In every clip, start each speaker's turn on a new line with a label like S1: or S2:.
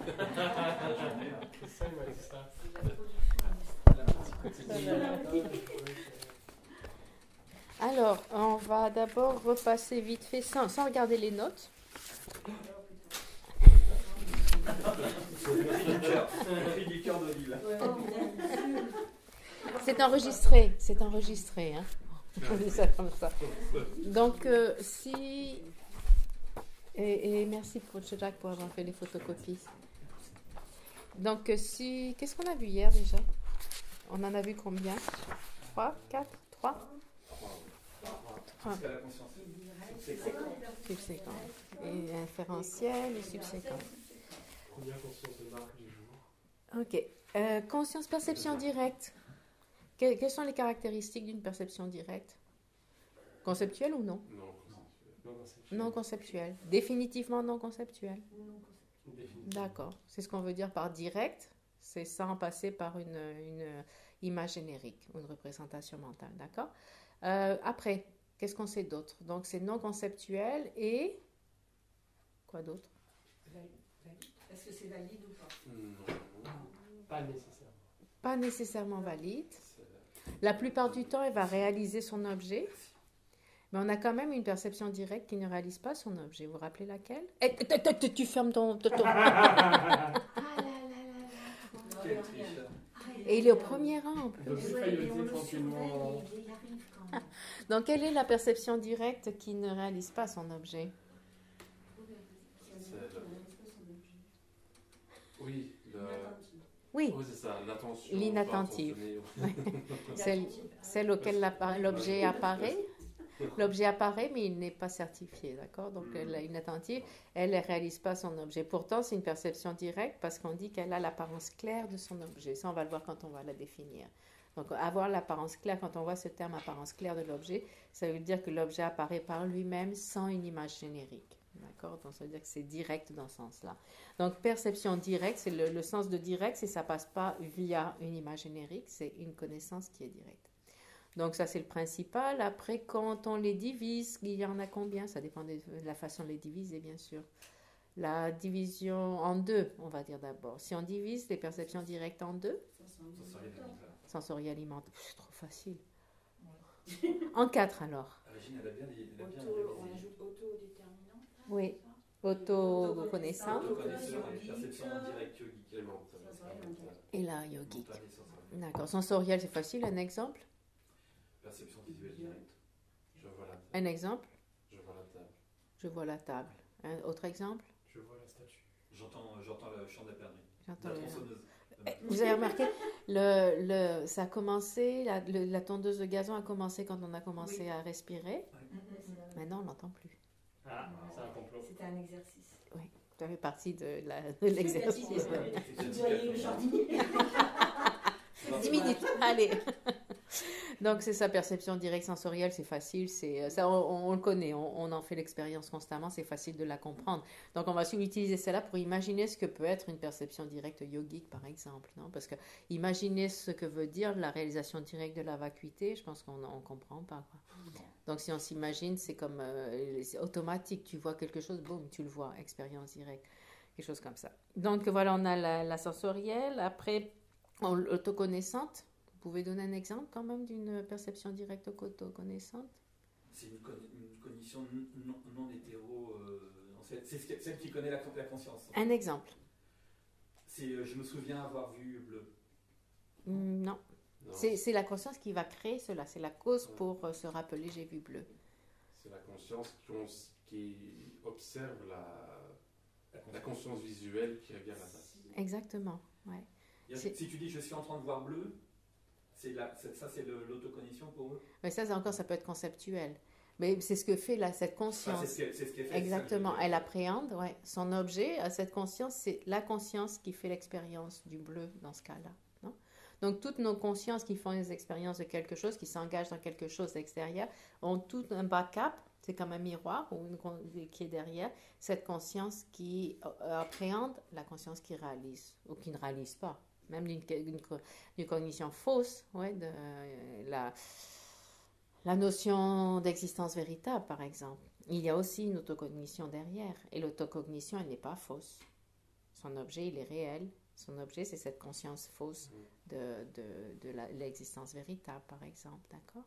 S1: Ça, il m'a dit ça.
S2: Alors, on va d'abord repasser vite fait, sans regarder les notes.
S3: Du cœur de l'île.
S2: C'est enregistré, hein. On dit ça comme ça. Donc, si... Et merci pour Jacques pour avoir fait les photocopies. Donc, si... Qu'est-ce qu'on a vu hier déjà? On en a vu combien? 3, 4, 3?
S3: Jusqu'à la conscience.
S2: Subséquent. Et inférentiel et subséquent.
S1: Combien conscience de marque du jour?
S2: Ok. Conscience, perception directe. Quelles sont les caractéristiques d'une perception directe? Conceptuelle ou non?
S1: Non conceptuel.
S2: Non conceptuelle. Définitivement non conceptuelle. D'accord. C'est ce qu'on veut dire par direct. C'est sans passer par une image générique ou une représentation mentale. D'accord? Après, qu'est-ce qu'on sait d'autre? Donc, c'est non conceptuel et... Quoi d'autre?
S4: Est-ce que c'est valide ou pas?
S1: Non, pas nécessairement.
S2: Pas nécessairement valide. La plupart du temps, elle va réaliser son objet. Mais on a quand même une perception directe qui ne réalise pas son objet. Vous vous rappelez laquelle? Tu fermes ton...
S3: Quel tricheur.
S2: Et il est au premier rang en plus.
S1: Il peut failloter tranquillement.
S2: Donc, quelle est la perception directe qui ne réalise pas son objet?
S1: Oui,
S2: Oui,
S1: c'est ça, l'attention.
S2: L'inattentive.
S1: pas attentionner.
S2: celle auquel l'objet apparaît. L'objet apparaît, mais il n'est pas certifié, d'accord? Donc, elle est inattentive, elle ne réalise pas son objet. Pourtant, c'est une perception directe parce qu'on dit qu'elle a l'apparence claire de son objet. Ça, on va le voir quand on va la définir. Donc, avoir l'apparence claire, quand on voit ce terme apparence claire de l'objet, ça veut dire que l'objet apparaît par lui-même sans une image générique. D'accord? Donc, ça veut dire que c'est direct dans ce sens-là. Donc, perception directe, c'est le sens de direct, c'est que ça ne passe pas via une image générique, c'est une connaissance qui est directe. Donc, ça, c'est le principal. Après, quand on les divise, il y en a combien? Ça dépend de la façon de les diviser, bien sûr. La division en deux, on va dire d'abord. Si on divise les perceptions directes en deux, sensorielle-alimentaire, c'est trop facile. En quatre, alors.
S3: Régine, elle a bien
S4: On ajoute auto-déterminant.
S2: Oui. Auto-connaissant.
S3: Autoconnexion et perception directe yogique.
S2: Et là, yogique. D'accord. Sensoriel, c'est facile. Un exemple?
S3: Perception visuelle directe. Je vois la table.
S2: Un exemple?
S3: Je vois la table.
S2: Je vois la table. Un autre exemple?
S1: Je vois la statue.
S3: J'entends le chant de la perdrix.
S2: J'entends
S3: La
S2: le-
S3: tronçonneuse.
S2: Vous avez remarqué, ça a commencé, la tondeuse de gazon a commencé quand on a commencé à respirer. Maintenant, on l'entend plus.
S1: Ah, c'est un complot.
S4: C'était un exercice.
S2: Oui, ça fait partie de l'exercice.
S4: Vous voyez le jardinier.
S2: 10 minutes, allez. Donc, c'est sa perception directe sensorielle, c'est facile, ça, on le connaît, on en fait l'expérience constamment, c'est facile de la comprendre. Donc, on va utiliser celle-là pour imaginer ce que peut être une perception directe yogique, par exemple, non? Parce que imaginer ce que veut dire la réalisation directe de la vacuité, je pense qu'on ne comprend pas, quoi. Donc, si on s'imagine, c'est comme c'est automatique, tu vois quelque chose, boum, tu le vois, expérience directe, quelque chose comme ça. Donc, voilà, on a la sensorielle, après, l'autoconnaissante. Vous pouvez donner un exemple quand même d'une perception directe autoconnaissante?
S3: C'est une cognition non hétéro. C'est celle qui connaît la conscience.
S2: Un exemple?
S3: Je me souviens avoir vu bleu.
S2: Non. C'est la conscience qui va créer cela. C'est la cause pour se rappeler j'ai vu bleu.
S5: C'est la conscience qui observe la conscience visuelle qui revient à la base.
S2: Exactement, ouais.
S3: Si tu dis je suis en train de voir bleu, ça c'est l'autocognition pour eux.
S2: Mais ça peut être conceptuel. Mais c'est ce que fait cette conscience.
S3: C'est ce qu'elle fait.
S2: Exactement. Elle appréhende son objet. Cette conscience, c'est la conscience qui fait l'expérience du bleu dans ce cas-là. Non? Donc, toutes nos consciences qui font des expériences de quelque chose, qui s'engagent dans quelque chose d'extérieur, ont tout un backup. C'est comme un miroir qui est derrière cette conscience qui appréhende la conscience qui réalise ou qui ne réalise pas. Même d'une cognition fausse, de la notion d'existence véritable, par exemple. Il y a aussi une autocognition derrière. Et l'autocognition, elle n'est pas fausse. Son objet, il est réel. Son objet, c'est cette conscience fausse de l'existence véritable, par exemple. D'accord?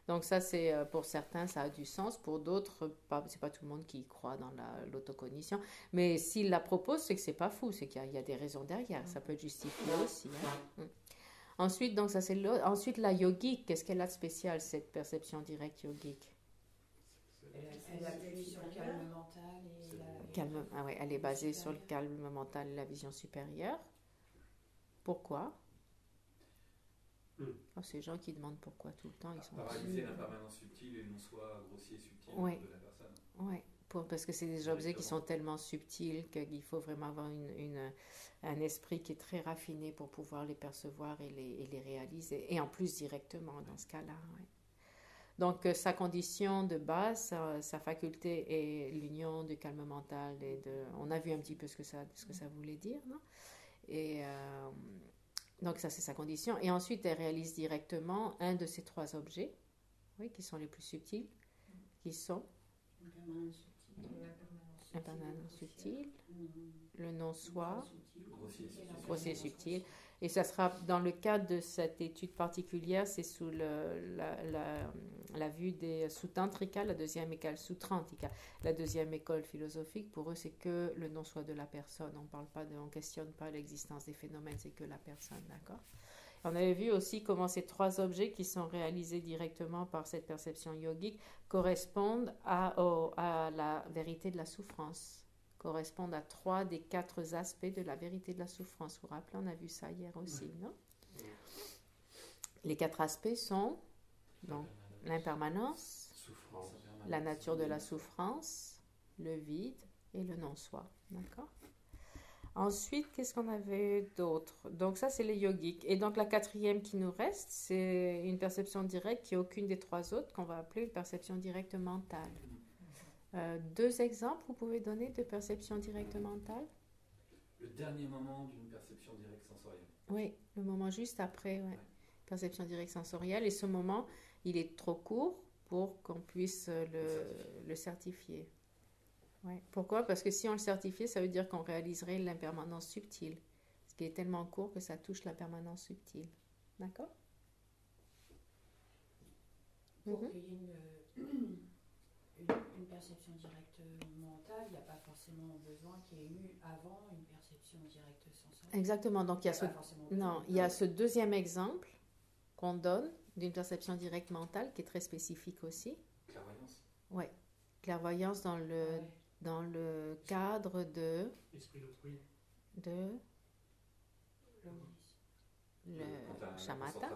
S2: Donc ça, c'est pour certains, ça a du sens. Pour d'autres, c'est pas tout le monde qui croit dans l'autocognition. Mais s'il la propose, c'est que c'est pas fou, c'est qu'il y a des raisons derrière. Ça peut être justifié aussi. Hein. Ensuite, donc ça c'est ensuite la yogique. Qu'est-ce qu'elle a de spécial, cette perception directe yogique?
S4: Elle appuie sur le calme mental et
S2: elle est basée sur le calme mental et la vision supérieure. Pourquoi? Ces gens qui demandent pourquoi tout le temps, ils sont...
S3: Paralyser l'impermanence subtile et le non-soi grossier et subtil de la personne.
S2: Oui, parce que c'est des objets qui sont tellement subtils qu'il faut vraiment avoir un esprit qui est très raffiné pour pouvoir les percevoir et les réaliser. Et en plus directement dans ce cas-là. Ouais. Donc sa condition de base, sa faculté est l'union du calme mental et on a vu un petit peu ce que ça voulait dire, non? Et donc ça c'est sa condition. Et ensuite elle réalise directement un de ces trois objets, oui, qui sont les plus subtils, qui sont l'impermanence subtile, le non-soi, grossier et subtil. Et ça sera dans le cadre de cette étude particulière, c'est sous la vue des Suttantrika, la deuxième école Sutrantika, la deuxième école philosophique. Pour eux, c'est que le non-soi de la personne. On questionne pas l'existence des phénomènes, c'est que la personne, d'accord? On avait vu aussi comment ces trois objets qui sont réalisés directement par cette perception yogique correspondent à la vérité de la souffrance. Correspondent à 3 des 4 aspects de la vérité de la souffrance. Vous vous rappelez, on a vu ça hier aussi, non? Les 4 aspects sont donc l'impermanence, la nature de la souffrance, le vide et le non-soi. D'accord? Ensuite, qu'est-ce qu'on avait d'autre? Donc ça, c'est les yogiques. Et donc la quatrième qui nous reste, c'est une perception directe qui est aucune des 3 autres, qu'on va appeler une perception directe mentale. 2 exemples, vous pouvez donner de perception directe mentale?
S3: Le dernier moment d'une perception directe sensorielle.
S2: Oui, le moment juste après, ouais. Perception directe sensorielle. Et ce moment, il est trop court pour qu'on puisse le certifier. Ouais. Pourquoi? Parce que si on le certifiait, ça veut dire qu'on réaliserait l'impermanence subtile. Ce qui est tellement court que ça touche la permanence subtile. D'accord?
S4: Pour qu'il y ait une perception directe mentale, il n'y a pas forcément besoin qu'il y ait eu avant une perception directe sensorielle.
S2: Exactement. Donc il y a ce deuxième exemple qu'on donne d'une perception directe mentale qui est très spécifique aussi.
S3: Clairvoyance.
S2: Oui. Clairvoyance dans le cadre de...
S1: Esprit d'autrui.
S2: De... Le shamatha.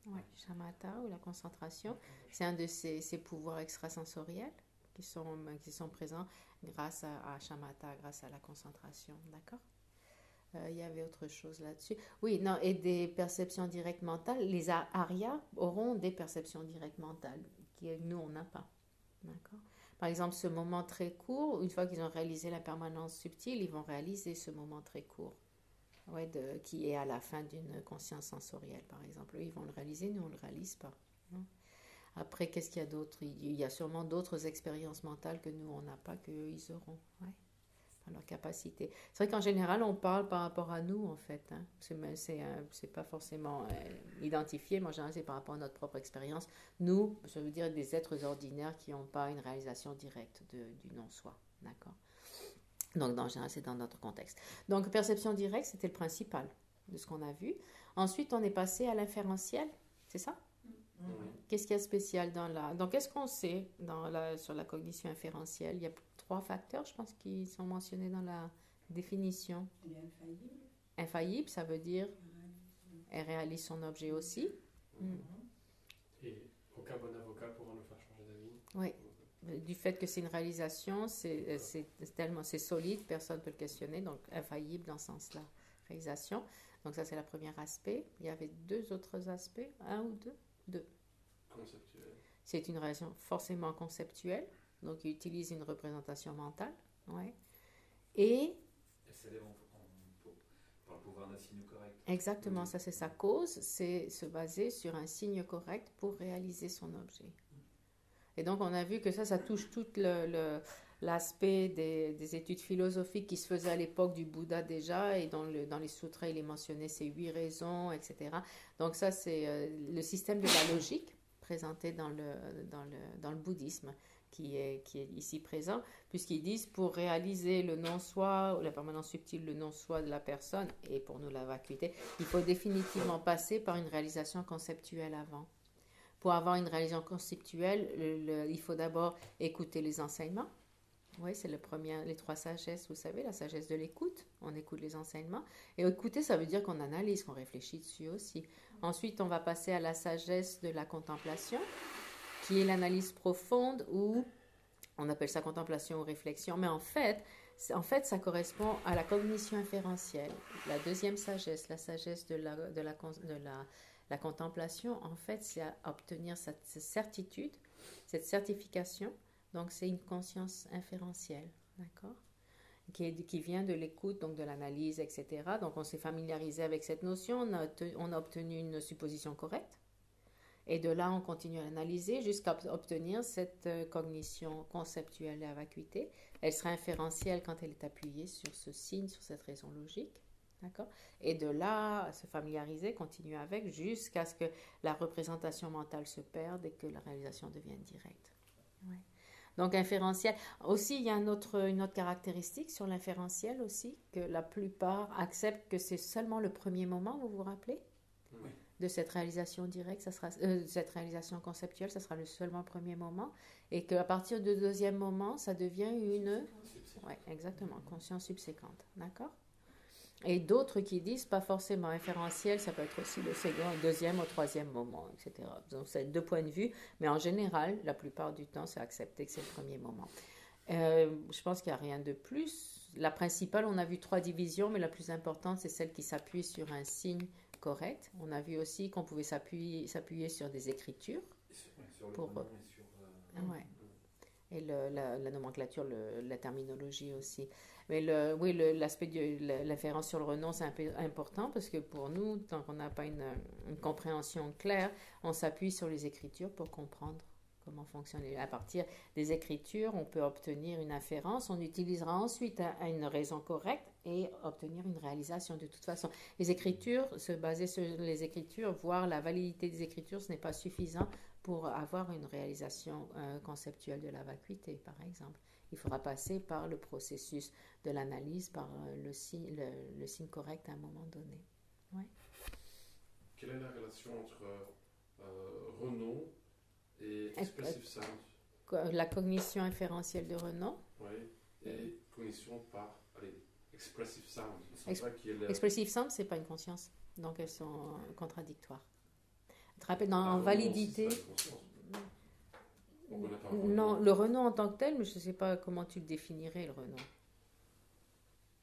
S2: Ouais, shamatha ou la concentration. C'est un de ces pouvoirs extrasensoriels qui sont présents grâce à shamatha, grâce à la concentration. D'accord? Il y avait autre chose là-dessus. Oui, non, et des perceptions directes mentales. Les Aryas auront des perceptions directes mentales que nous, on n'a pas. D'accord? Par exemple, ce moment très court, une fois qu'ils ont réalisé la permanence subtile, ils vont réaliser ce moment très court. Ouais, qui est à la fin d'une conscience sensorielle, par exemple. Eux, ils vont le réaliser, nous, on ne le réalise pas. Après, qu'est-ce qu'il y a d'autre? Il y a sûrement d'autres expériences mentales que nous, on n'a pas, qu'eux, ils auront, dans leur capacité. C'est vrai qu'en général, on parle par rapport à nous, en fait. Hein. C'est pas forcément identifié, mais en général, c'est par rapport à notre propre expérience. Nous, ça veut dire des êtres ordinaires qui n'ont pas une réalisation directe du non-soi. D'accord? Donc, en général, c'est dans notre contexte. Donc, perception directe, c'était le principal de ce qu'on a vu. Ensuite, on est passé à l'inférentiel, c'est ça?
S5: Oui.
S2: Qu'est-ce qu'il y a de spécial dans la... Donc, qu'est-ce qu'on sait sur la cognition inférentielle? Il y a 3 facteurs, je pense, qui sont mentionnés dans la définition.
S4: Elle est infaillible.
S2: Infaillible, ça veut dire elle réalise son objet aussi.
S1: Et aucun bon avocat pourra nous faire changer d'avis.
S2: Oui. Du fait que c'est une réalisation, c'est solide, personne ne peut le questionner, donc infaillible dans ce sens-là, réalisation. Donc ça, c'est le premier aspect. Il y avait 2 autres aspects, 1 ou 2? 2.
S5: Conceptuel.
S2: C'est une relation forcément conceptuelle, donc il utilise une représentation mentale. Ouais. Et...
S3: Elle s'élève par le pouvoir d'un signe correct.
S2: Exactement, ça c'est sa cause, c'est se baser sur un signe correct pour réaliser son objet. Et donc, on a vu que ça touche toute l'aspect des études philosophiques qui se faisaient à l'époque du Bouddha déjà, et dans les sutras, il est mentionné ces 8 raisons, etc. Donc ça, c'est le système de la logique présenté dans le bouddhisme qui est ici présent, puisqu'ils disent pour réaliser le non-soi, ou la permanence subtile, le non-soi de la personne, et pour nous la vacuité, il faut définitivement passer par une réalisation conceptuelle avant. Pour avoir une réalisation conceptuelle, il faut d'abord écouter les enseignements. Oui, c'est les 3 sagesses, vous savez, la sagesse de l'écoute, on écoute les enseignements. Et écouter, ça veut dire qu'on analyse, qu'on réfléchit dessus aussi. Ensuite, on va passer à la sagesse de la contemplation, qui est l'analyse profonde, ou on appelle ça contemplation ou réflexion. Mais en fait, ça correspond à la cognition inférentielle. La deuxième sagesse, la sagesse de la contemplation, en fait, c'est à obtenir cette certitude, cette certification. Donc, c'est une conscience inférentielle, d'accord, qui vient de l'écoute, donc de l'analyse, etc. Donc, on s'est familiarisé avec cette notion, on a obtenu une supposition correcte, et de là, on continue à analyser jusqu'à obtenir cette cognition conceptuelle et à vacuité. Elle sera inférentielle quand elle est appuyée sur ce signe, sur cette raison logique, d'accord. Et de là, se familiariser, continuer avec, jusqu'à ce que la représentation mentale se perde et que la réalisation devienne directe. Ouais. Donc, inférentiel. Aussi, il y a une autre caractéristique sur l'inférentiel aussi, que la plupart acceptent que c'est seulement le premier moment, vous vous rappelez,
S3: Oui.
S2: de cette réalisation directe, cette réalisation conceptuelle, ça sera seulement le premier moment, et qu'à partir du deuxième moment, ça devient ouais, exactement, conscience subséquente, d'accord. Et d'autres qui disent pas forcément inférentiel, ça peut être aussi le second, le deuxième ou troisième moment, etc. Donc c'est 2 points de vue, mais en général, la plupart du temps, c'est accepté que c'est le premier moment. Je pense qu'il n'y a rien de plus. La principale, on a vu 3 divisions, mais la plus importante, c'est celle qui s'appuie sur un signe correct. On a vu aussi qu'on pouvait s'appuyer sur des écritures.
S3: Sur le pronom et sur...
S2: Ouais. Et la nomenclature, la terminologie aussi. Mais l'aspect de l'inférence sur le renom, c'est un peu important parce que pour nous, tant qu'on n'a pas une compréhension claire, on s'appuie sur les écritures pour comprendre comment fonctionne. À partir des écritures, on peut obtenir une inférence. On utilisera ensuite une raison correcte et obtenir une réalisation. De toute façon, les écritures, se baser sur les écritures, voir la validité des écritures, ce n'est pas suffisant pour avoir une réalisation conceptuelle de la vacuité, par exemple. Il faudra passer par le processus de l'analyse, par le signe correct à un moment donné. Ouais.
S5: Quelle est la relation entre renom et expressive sound?
S2: La cognition inférentielle de Renan.
S5: Oui, et cognition par expressive sound.
S2: Expressive sound, c'est pas une conscience, donc elles sont contradictoires. Tu te rappelles, en validité... Non, le renom en tant que tel, mais je ne sais pas comment tu le définirais, le renom.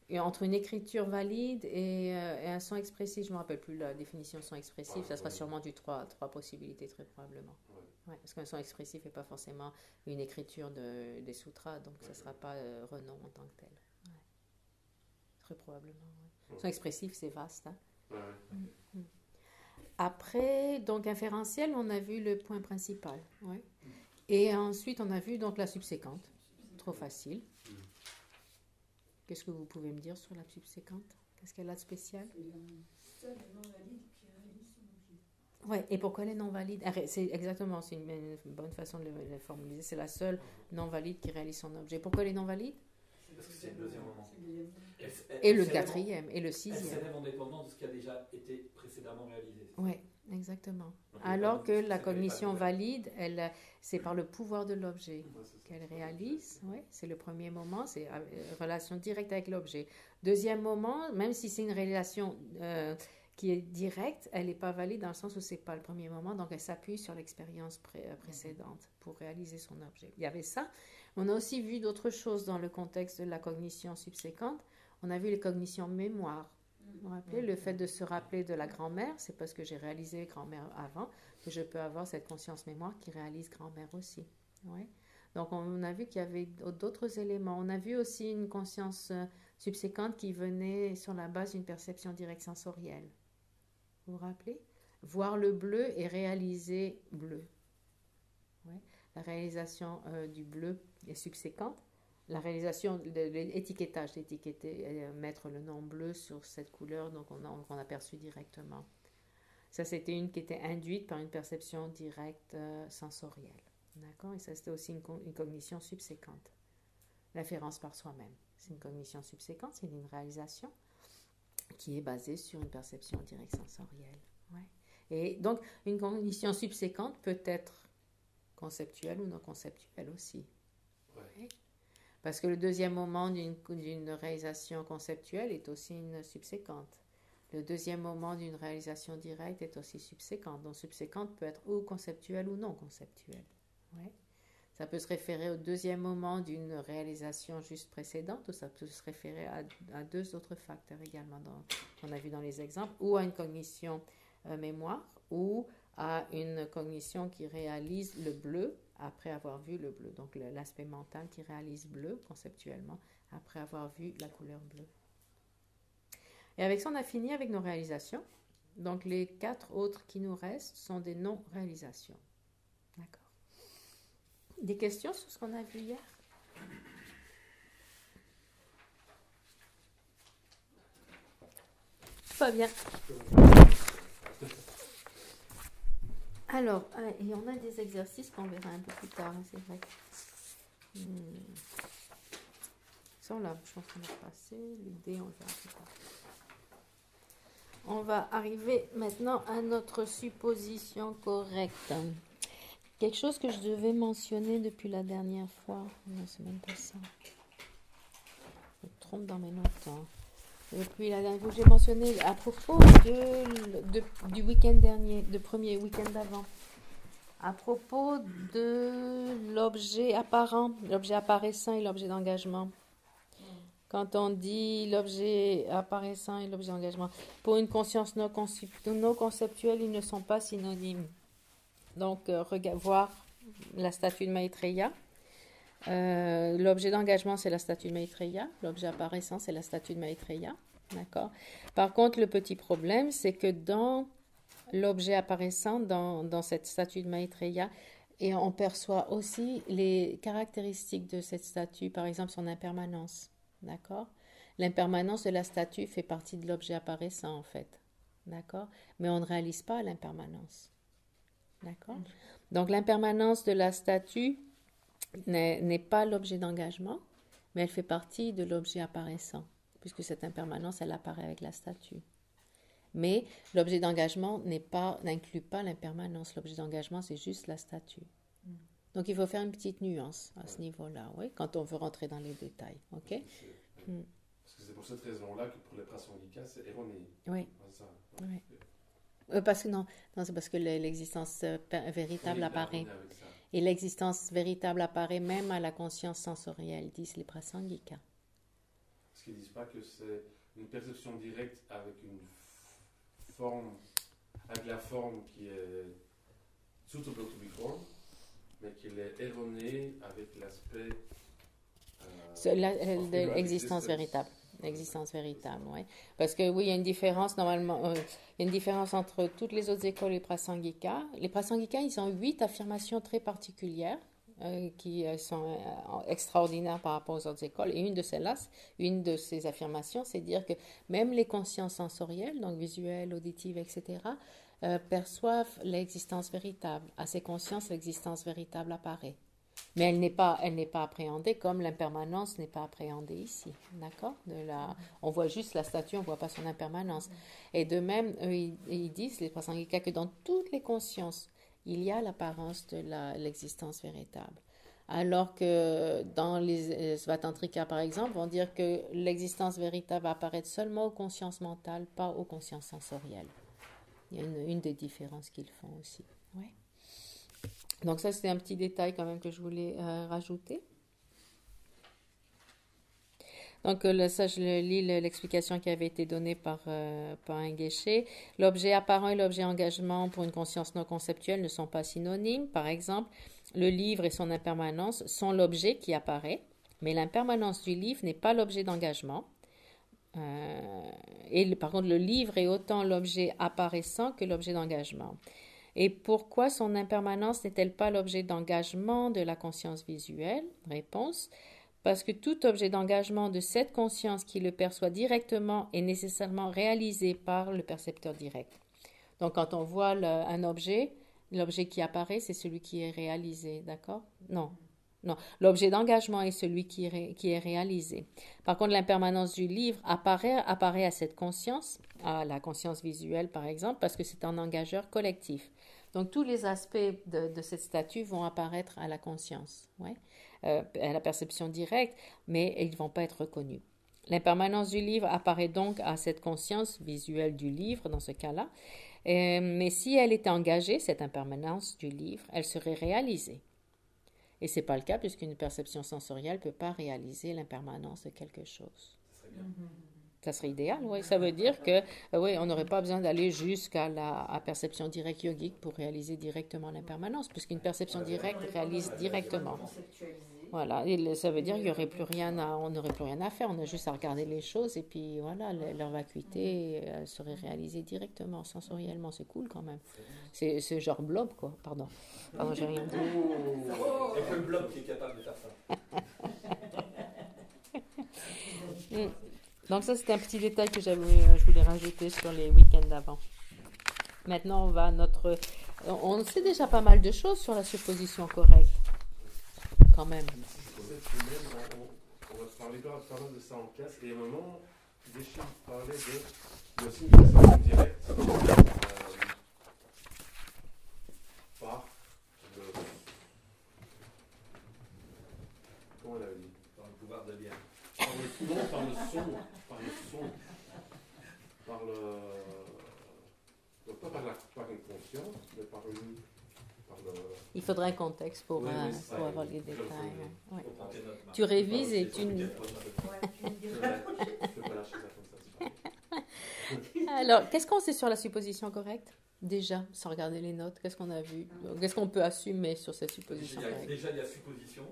S2: Et entre une écriture valide et un son expressif, je ne me rappelle plus la définition de son expressif, ça sera sûrement du 3 possibilités, très probablement. Ouais, parce qu'un son expressif n'est pas forcément une écriture des sutras, donc ça ne sera pas renom en tant que tel. Ouais. Très probablement. Ouais. Son expressif, c'est vaste. Hein? Mm-hmm. Après, donc inférentiel, on a vu le point principal. Ouais. Et ensuite, on a vu donc la subséquente. Trop facile. Qu'est-ce que vous pouvez me dire sur la subséquente? Qu'est-ce qu'elle a de spécial?
S4: C'est la seule non-valide qui réalise son objet.
S2: Oui, et pourquoi elle est non-valide? C'est exactement, c'est une bonne façon de le formuler. C'est la seule non-valide qui réalise son objet. Pourquoi elle est non-valide?
S3: Parce que c'est le deuxième moment.
S2: Et le quatrième, et le sixième.
S3: Elle s'élève en dépendance de ce qui a déjà été précédemment réalisé.
S2: Oui, exactement.
S3: Donc,
S2: alors que la cognition valide, c'est par le pouvoir de l'objet qu'elle réalise. Oui, c'est le premier moment, c'est relation directe avec l'objet. Deuxième moment, même si c'est une réalisation qui est directe, elle n'est pas valide dans le sens où c'est pas le premier moment, donc elle s'appuie sur l'expérience précédente pour réaliser son objet. Il y avait ça. On a aussi vu d'autres choses dans le contexte de la cognition subséquente. On a vu les cognitions mémoire. Vous vous rappelez, le fait de se rappeler de la grand-mère, c'est parce que j'ai réalisé grand-mère avant que je peux avoir cette conscience mémoire qui réalise grand-mère aussi. Ouais. Donc on a vu qu'il y avait d'autres éléments. On a vu aussi une conscience subséquente qui venait sur la base d'une perception directe sensorielle. Vous vous rappelez? Voir le bleu et réaliser bleu. Ouais. La réalisation du bleu est subséquente. la réalisation de l'étiquetage, d'étiqueter, mettre le nom bleu sur cette couleur, donc on a perçu directement. Ça, c'était une qui était induite par une perception directe sensorielle. D'accord? Et ça, c'était aussi une cognition subséquente. L'inférence par soi-même. C'est une cognition subséquente, c'est une réalisation qui est basée sur une perception directe sensorielle. Ouais. Et donc, une cognition subséquente peut être conceptuelle ou non conceptuelle aussi. Ouais. Parce que le deuxième moment d'une réalisation conceptuelle est aussi une subséquente. Le deuxième moment d'une réalisation directe est aussi subséquente. Donc, subséquente peut être ou conceptuelle ou non conceptuelle. Ouais. Ça peut se référer au deuxième moment d'une réalisation juste précédente, ou ça peut se référer à deux autres facteurs également qu'on a vu dans les exemples, ou à une cognition mémoire, ou à une cognition qui réalise le bleu après avoir vu le bleu. Donc l'aspect mental qui réalise bleu conceptuellement après avoir vu la couleur bleue. Et avec ça, on a fini avec nos réalisations. Donc les 4 autres qui nous restent sont des non-réalisations. D'accord. Des questions sur ce qu'on a vu hier? Pas bien. Alors, et on a des exercices qu'on verra un peu plus tard, c'est vrai. Ça, là, je pense qu'on a passé. L'idée, on le verra plus tard. On va arriver maintenant à notre supposition correcte. Quelque chose que je devais mentionner depuis la dernière fois. Non, c'est même pas ça. Je me trompe dans mes notes. Depuis la dernière fois, j'ai mentionné à propos du week-end dernier, du premier week-end d'avant. À propos de l'objet apparent, l'objet apparaissant et l'objet d'engagement. Quand on dit l'objet apparaissant et l'objet d'engagement, pour une conscience non conceptuelle, ils ne sont pas synonymes. Donc, voir la statue de Maitreya. L'objet d'engagement, c'est la statue de Maitreya. L'objet apparaissant, c'est la statue de Maitreya. D'accord. Par contre, le petit problème, c'est que dans l'objet apparaissant, dans cette statue de Maitreya, et on perçoit aussi les caractéristiques de cette statue, par exemple son impermanence. D'accord. L'impermanence de la statue fait partie de l'objet apparaissant, en fait. D'accord. Mais on ne réalise pas l'impermanence. D'accord. Donc, l'impermanence de la statue n'est pas l'objet d'engagement, mais elle fait partie de l'objet apparaissant, puisque cette impermanence, elle apparaît avec la statue. Mais l'objet d'engagement n'inclut pas l'impermanence. L'objet d'engagement, c'est juste la statue. Donc, il faut faire une petite nuance à ce niveau-là, oui, quand on veut rentrer dans les détails. OK?
S5: Parce que c'est pour cette raison-là que pour les prasangika, c'est erroné.
S2: Oui.
S5: Ça.
S2: Oui. Parce que non, c'est parce que l'existence véritable apparaît. Et l'existence véritable apparaît même à la conscience sensorielle, disent les prasangika.
S5: Parce qu'ils ne disent pas que c'est une perception directe avec une forme, avec la forme qui est suitable to be formed, mais qu'elle est erronée avec l'aspect
S2: l'existence véritable. L'existence véritable, oui. Parce que oui, il y a une différence normalement, il y a une différence entre toutes les autres écoles et les prasangika. Les prasangika, ils ont 8 affirmations très particulières qui sont extraordinaires par rapport aux autres écoles. Et une de ces affirmations, c'est dire que même les consciences sensorielles, donc visuelles, auditives, etc., perçoivent l'existence véritable. À ces consciences, l'existence véritable apparaît. Mais elle n'est pas appréhendée comme l'impermanence n'est pas appréhendée ici, d'accord? On voit juste la statue, on ne voit pas son impermanence. Et de même, ils disent, les prasangika, que dans toutes les consciences, il y a l'apparence de l'existence véritable. Alors que dans les Svatantrika, par exemple, vont dire que l'existence véritable apparaît seulement aux consciences mentales, pas aux consciences sensorielles. Il y a une des différences qu'ils font aussi. Ouais. Donc ça, c'est un petit détail quand même que je voulais rajouter. Donc ça, je lis l'explication qui avait été donnée par un Geshe. L'objet apparent et l'objet engagement pour une conscience non conceptuelle ne sont pas synonymes. Par exemple, le livre et son impermanence sont l'objet qui apparaît, mais l'impermanence du livre n'est pas l'objet d'engagement. Par contre, le livre est autant l'objet apparaissant que l'objet d'engagement. Et pourquoi son impermanence n'est-elle pas l'objet d'engagement de la conscience visuelle? Réponse. parce que tout objet d'engagement de cette conscience qui le perçoit directement est nécessairement réalisé par le percepteur direct. Donc, quand on voit un objet, l'objet qui apparaît, c'est celui qui est réalisé, d'accord? Non. L'objet d'engagement est celui qui est réalisé. Par contre, l'impermanence du livre apparaît à cette conscience, à la conscience visuelle par exemple, parce que c'est un engageur collectif. Donc, tous les aspects de cette statue vont apparaître à la conscience, ouais, à la perception directe, mais ils ne vont pas être reconnus. L'impermanence du livre apparaît donc à cette conscience visuelle du livre, dans ce cas-là, mais si elle était engagée, cette impermanence du livre, elle serait réalisée. Et ce n'est pas le cas, puisqu'une perception sensorielle ne peut pas réaliser l'impermanence de quelque chose. Ça serait idéal, oui. Ça veut dire que, oui, on n'aurait pas besoin d'aller jusqu'à la perception directe yogique pour réaliser directement l'impermanence, puisqu'une perception directe réalise directement. Voilà, et ça veut dire qu'il n'y aurait plus rien on n'aurait plus rien à faire, on a juste à regarder les choses et puis voilà, leur vacuité serait réalisée directement, sensoriellement, c'est cool quand même. C'est genre blob, quoi, pardon, j'ai rien dit.
S3: Il n'y a que le blob qui est capable de faire ça.
S2: Donc ça, c'était un petit détail que je voulais rajouter sur les week-ends d'avant. Maintenant, on sait déjà pas mal de choses sur la supposition correcte. Quand même.
S5: Cette semaine, on va parler pas mal de ça en classe. Et à un moment, Déchille parlait de aussi une perception directe par le... Comment elle avait dit?
S3: Par le pouvoir de la bière.
S5: Non, par le son. Donc pas par une conscience, mais par le...
S2: Il faudrait un contexte pour avoir les détails. Ouais. Tu révises et tu... Alors, qu'est-ce qu'on sait sur la supposition correcte? Déjà, sans regarder les notes, qu'est-ce qu'on a vu? Qu'est-ce qu'on peut assumer sur cette supposition correcte?
S3: Déjà, il y a supposition,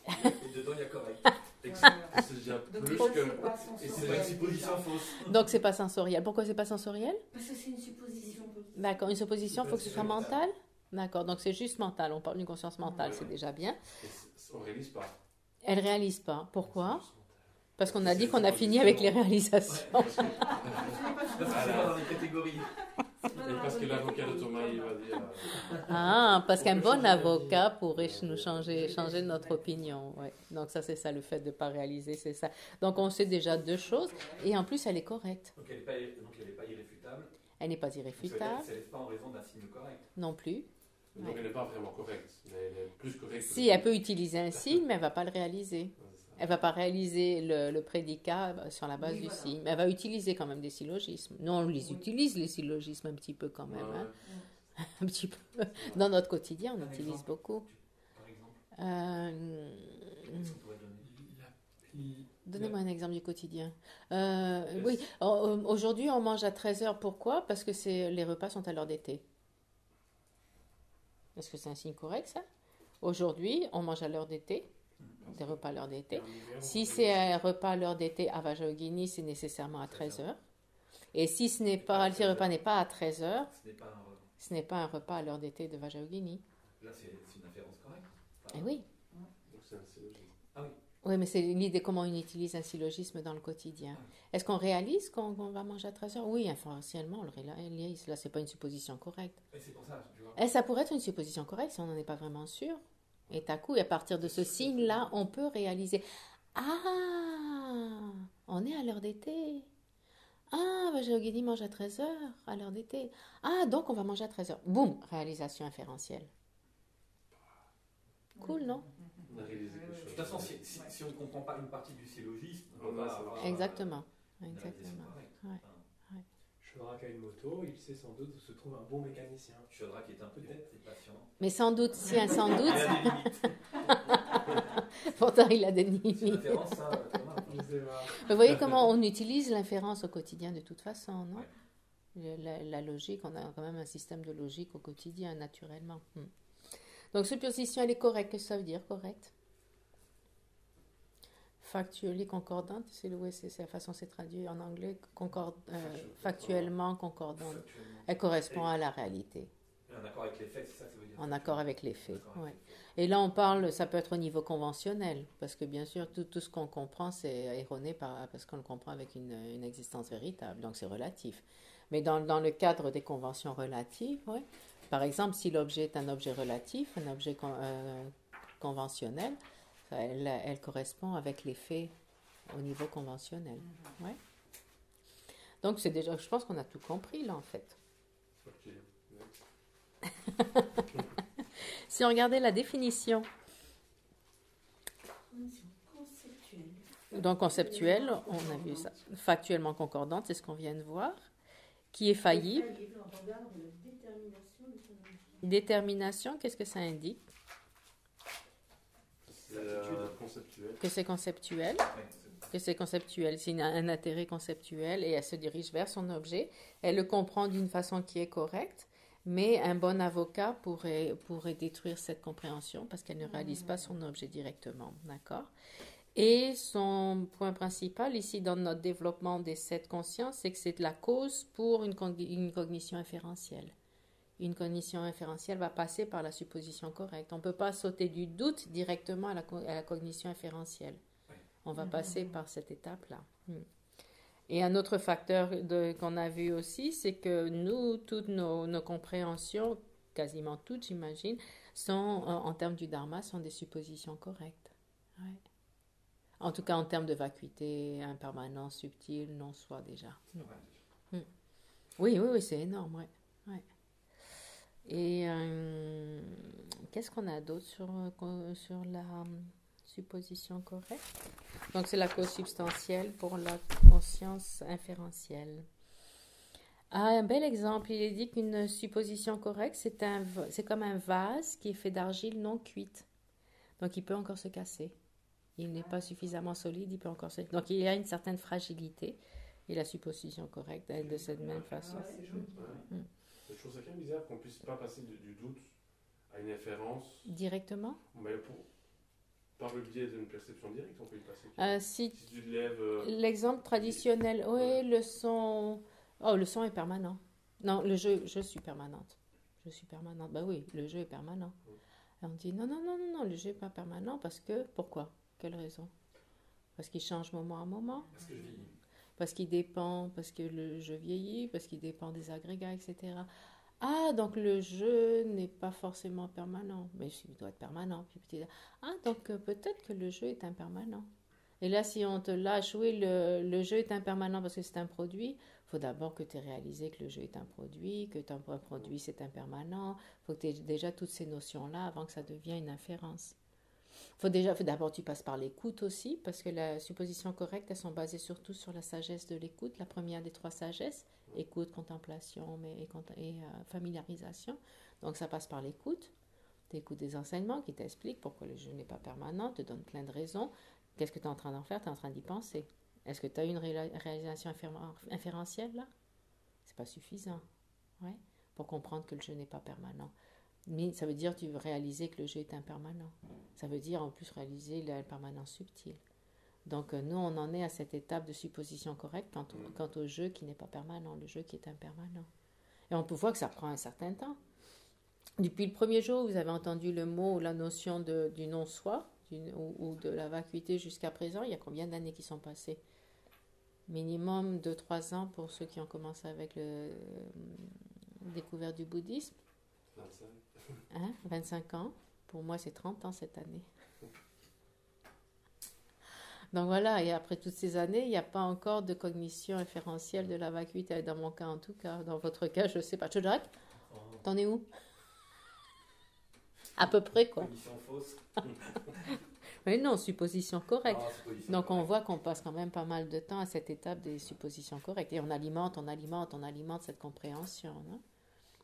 S3: et dedans, il y a correct.
S5: C'est déjà plus que...
S3: Et c'est pas une supposition fausse.
S2: Donc, c'est pas sensoriel. Pourquoi c'est pas sensoriel?
S4: Parce que c'est une supposition.
S2: D'accord, une supposition, il faut que ce soit mental? D'accord, donc c'est juste mental. On parle d'une conscience mentale, c'est déjà bien.
S5: On ne réalise pas.
S2: Elle ne réalise pas. Pourquoi? Parce qu'on a dit qu'on a fini avec les réalisations.
S3: Parce que c'est pas dans les catégories.
S5: Et parce que l'avocat de Thomas, il va dire...
S2: Ah, parce qu'un bon avocat pourrait nous changer notre opinion. Ouais. Donc ça, c'est ça, le fait de ne pas réaliser, c'est ça. Donc on sait déjà deux choses, et en plus, elle est correcte.
S3: Donc elle n'est pas irréfutable.
S2: Elle n'est pas irréfutable.
S3: Elle n'est pas en raison d'un signe correct.
S2: Non plus.
S5: Donc elle n'est pas vraiment correcte, mais elle est plus correcte.
S2: Si, elle peut utiliser un signe, mais elle ne va pas le réaliser. Elle ne va pas réaliser le prédicat sur la base du signe. Mais elle va utiliser quand même des syllogismes. Nous, on les utilise, les syllogismes, un petit peu quand même. Hein. Un petit peu. Dans notre quotidien, on utilise beaucoup.
S3: Par exemple,
S2: Donnez-moi un exemple du quotidien. Oui, aujourd'hui, on mange à 13h. Pourquoi? Parce que les repas sont à l'heure d'été. Est-ce que c'est un signe correct, ça? Aujourd'hui, on mange à l'heure d'été, des repas à l'heure d'été. Si c'est un repas à l'heure d'été à Vajrayogini, c'est nécessairement à 13h. Et si ce repas n'est pas à 13h, ce n'est pas un repas à l'heure d'été de Vajrayogini.
S3: Là, c'est une inférence correcte.
S2: Eh oui.
S5: Donc c'est un syllogisme.
S3: Ah oui.
S2: Oui, mais c'est l'idée comment on utilise un syllogisme dans le quotidien. Est-ce qu'on réalise qu'on va manger à 13h? Oui, informationnellement, on le réalise. Là, ce n'est pas une supposition correcte.
S3: Et c'est pour ça, tu vois.
S2: Et ça pourrait être une supposition correcte si on n'en est pas vraiment sûr. Et à coup, à partir de ce signe-là, on peut réaliser. Ah, on est à l'heure d'été. Ah, Vajrayogini mange à 13h à l'heure d'été. Ah, donc on va manger à 13h. Boum, réalisation inférentielle. Cool, non?
S5: On a réalisé quelque chose.
S3: De toute façon, si on ne comprend pas une partie du syllogisme, on va avoir...
S2: Exactement.
S3: une réalisation
S2: Exactement.
S3: correcte.
S2: Ouais.
S1: Chodrak a une moto, il sait sans doute où se trouve un bon mécanicien.
S3: Chodrak est un peu tête et patient.
S2: Mais sans doute, si un sans doute,
S3: Il a des limites.
S2: pourtant il a des
S3: C'est une
S2: limites.
S3: référence, ça, Thomas.
S1: Je sais pas.
S2: Vous voyez comment on utilise l'inférence au quotidien de toute façon, non?
S3: Ouais.
S2: La logique, on a quand même un système de logique au quotidien, naturellement. Donc, supposition, elle est correcte. Qu'est-ce que ça veut dire, correcte? Factually concordante, c'est la façon c'est traduit en anglais, factuellement concordante. Elle correspond à la réalité.
S3: Ah En accord avec les faits, c'est ça que ça veut dire.
S2: En accord avec les faits,
S3: D'accord avec
S2: ouais.
S3: les faits.
S2: Et là, on parle, ça peut être au niveau conventionnel, parce que bien sûr, tout ce qu'on comprend, c'est erroné parce qu'on le comprend avec une existence véritable, donc c'est relatif. Mais dans le cadre des conventions relatives, ouais, par exemple, si l'objet est un objet relatif, un objet conventionnel, elle correspond avec les faits au niveau conventionnel. Ouais. Donc, c'est déjà, je pense qu'on a tout compris là, en fait.
S5: Ok, next.
S2: Si on regardait la définition,
S6: Conceptuelle.
S2: donc conceptuelle, on a vu ça. Factuellement concordante, c'est ce qu'on vient de voir. Qui est faillible.
S6: On regarde la détermination de son objet.
S2: Détermination, qu'est-ce que ça indique?
S5: C'est conceptuel.
S2: Que c'est conceptuel.
S3: Ouais, c'est-
S2: Que c'est conceptuel. C'est un intérêt conceptuel et elle se dirige vers son objet. Elle le comprend d'une façon qui est correcte, mais un bon avocat pourrait détruire cette compréhension parce qu'elle ne réalise pas son objet directement. D'accord? Et son point principal ici dans notre développement des 7 consciences, c'est que c'est la cause pour une cognition inférentielle. Une cognition inférentielle va passer par la supposition correcte. On ne peut pas sauter du doute directement à la cognition inférentielle. On va passer par cette étape-là. Et un autre facteur qu'on a vu aussi, c'est que nous, toutes nos compréhensions, quasiment toutes, j'imagine, sont, en termes du dharma, sont des suppositions correctes. Ouais. En tout cas, en termes de vacuité, impermanence, subtile, non-soi déjà. Oui, c'est énorme, ouais. Et qu'est-ce qu'on a d'autre sur la supposition correcte? Donc, c'est la cause substantielle pour la conscience inférentielle. Ah, un bel exemple, il est dit qu'une supposition correcte, c'est comme un vase qui est fait d'argile non cuite. Donc, il peut encore se casser. Il n'est pas suffisamment solide, il peut encore se... Donc, il y a une certaine fragilité. Et la supposition correcte est de cette même façon.
S5: Je trouve ça quand même bizarre qu'on ne puisse pas passer du doute à une inférence.
S2: Directement?
S5: Mais par le biais d'une perception directe, on peut y passer.
S2: Si
S5: tu lèves.
S2: l'exemple traditionnel, oui, le son. Oh, le son est permanent. Non, je suis permanente. Je suis permanente. Bah oui, le jeu est permanent. Et on dit non, le jeu n'est pas permanent parce que. Pourquoi? Quelle raison? Parce qu'il change moment à moment?
S3: Parce que je vieillis.
S2: Parce qu'il dépend, parce que le jeu vieillit, parce qu'il dépend des agrégats, etc. Ah, donc le jeu n'est pas forcément permanent. Mais il doit être permanent. Puis donc peut-être que le jeu est impermanent. Et là, si on te lâche, oui, le jeu est impermanent parce que c'est un produit, il faut d'abord que tu aies réalisé que le jeu est un produit, que un produit c'est impermanent. Il faut que tu aies déjà toutes ces notions-là avant que ça devienne une inférence. Faut d'abord tu passes par l'écoute aussi, parce que la supposition correcte, elles sont basées surtout sur la sagesse de l'écoute, la première des 3 sagesses, écoute, contemplation et familiarisation. Donc ça passe par l'écoute. Tu écoutes des enseignements qui t'expliquent pourquoi le jeu n'est pas permanent, te donnent plein de raisons. Qu'est-ce que tu es en train d'en faire? Tu es en train d'y penser. Est-ce que tu as une réalisation inférentielle là? C'est pas suffisant, ouais, pour comprendre que le jeu n'est pas permanent. Mais ça veut dire que tu veux réaliser que le jeu est impermanent. Ça veut dire en plus réaliser l'impermanence subtile. Donc nous, on en est à cette étape de supposition correcte quant au jeu qui n'est pas permanent, le jeu qui est impermanent. Et on peut voir que ça prend un certain temps. Depuis le premier jour où vous avez entendu le mot ou la notion du non-soi ou de la vacuité jusqu'à présent, il y a combien d'années qui sont passées? Minimum 2-3 ans pour ceux qui ont commencé avec le découverte du bouddhisme.
S5: 25.
S2: 25 ans. Pour moi, c'est 30 ans cette année. Donc voilà, et après toutes ces années, il n'y a pas encore de cognition inférentielle de la vacuité. Dans mon cas, en tout cas. Dans votre cas, je ne sais pas. Chodrak, t'en es où? À peu près, quoi.
S3: Cognition fausse.
S2: Mais non, supposition correcte.
S3: Supposition
S2: Donc on
S3: correcte.
S2: voit qu'on passe quand même pas mal de temps à cette étape des suppositions correctes. Et on alimente cette compréhension. Non?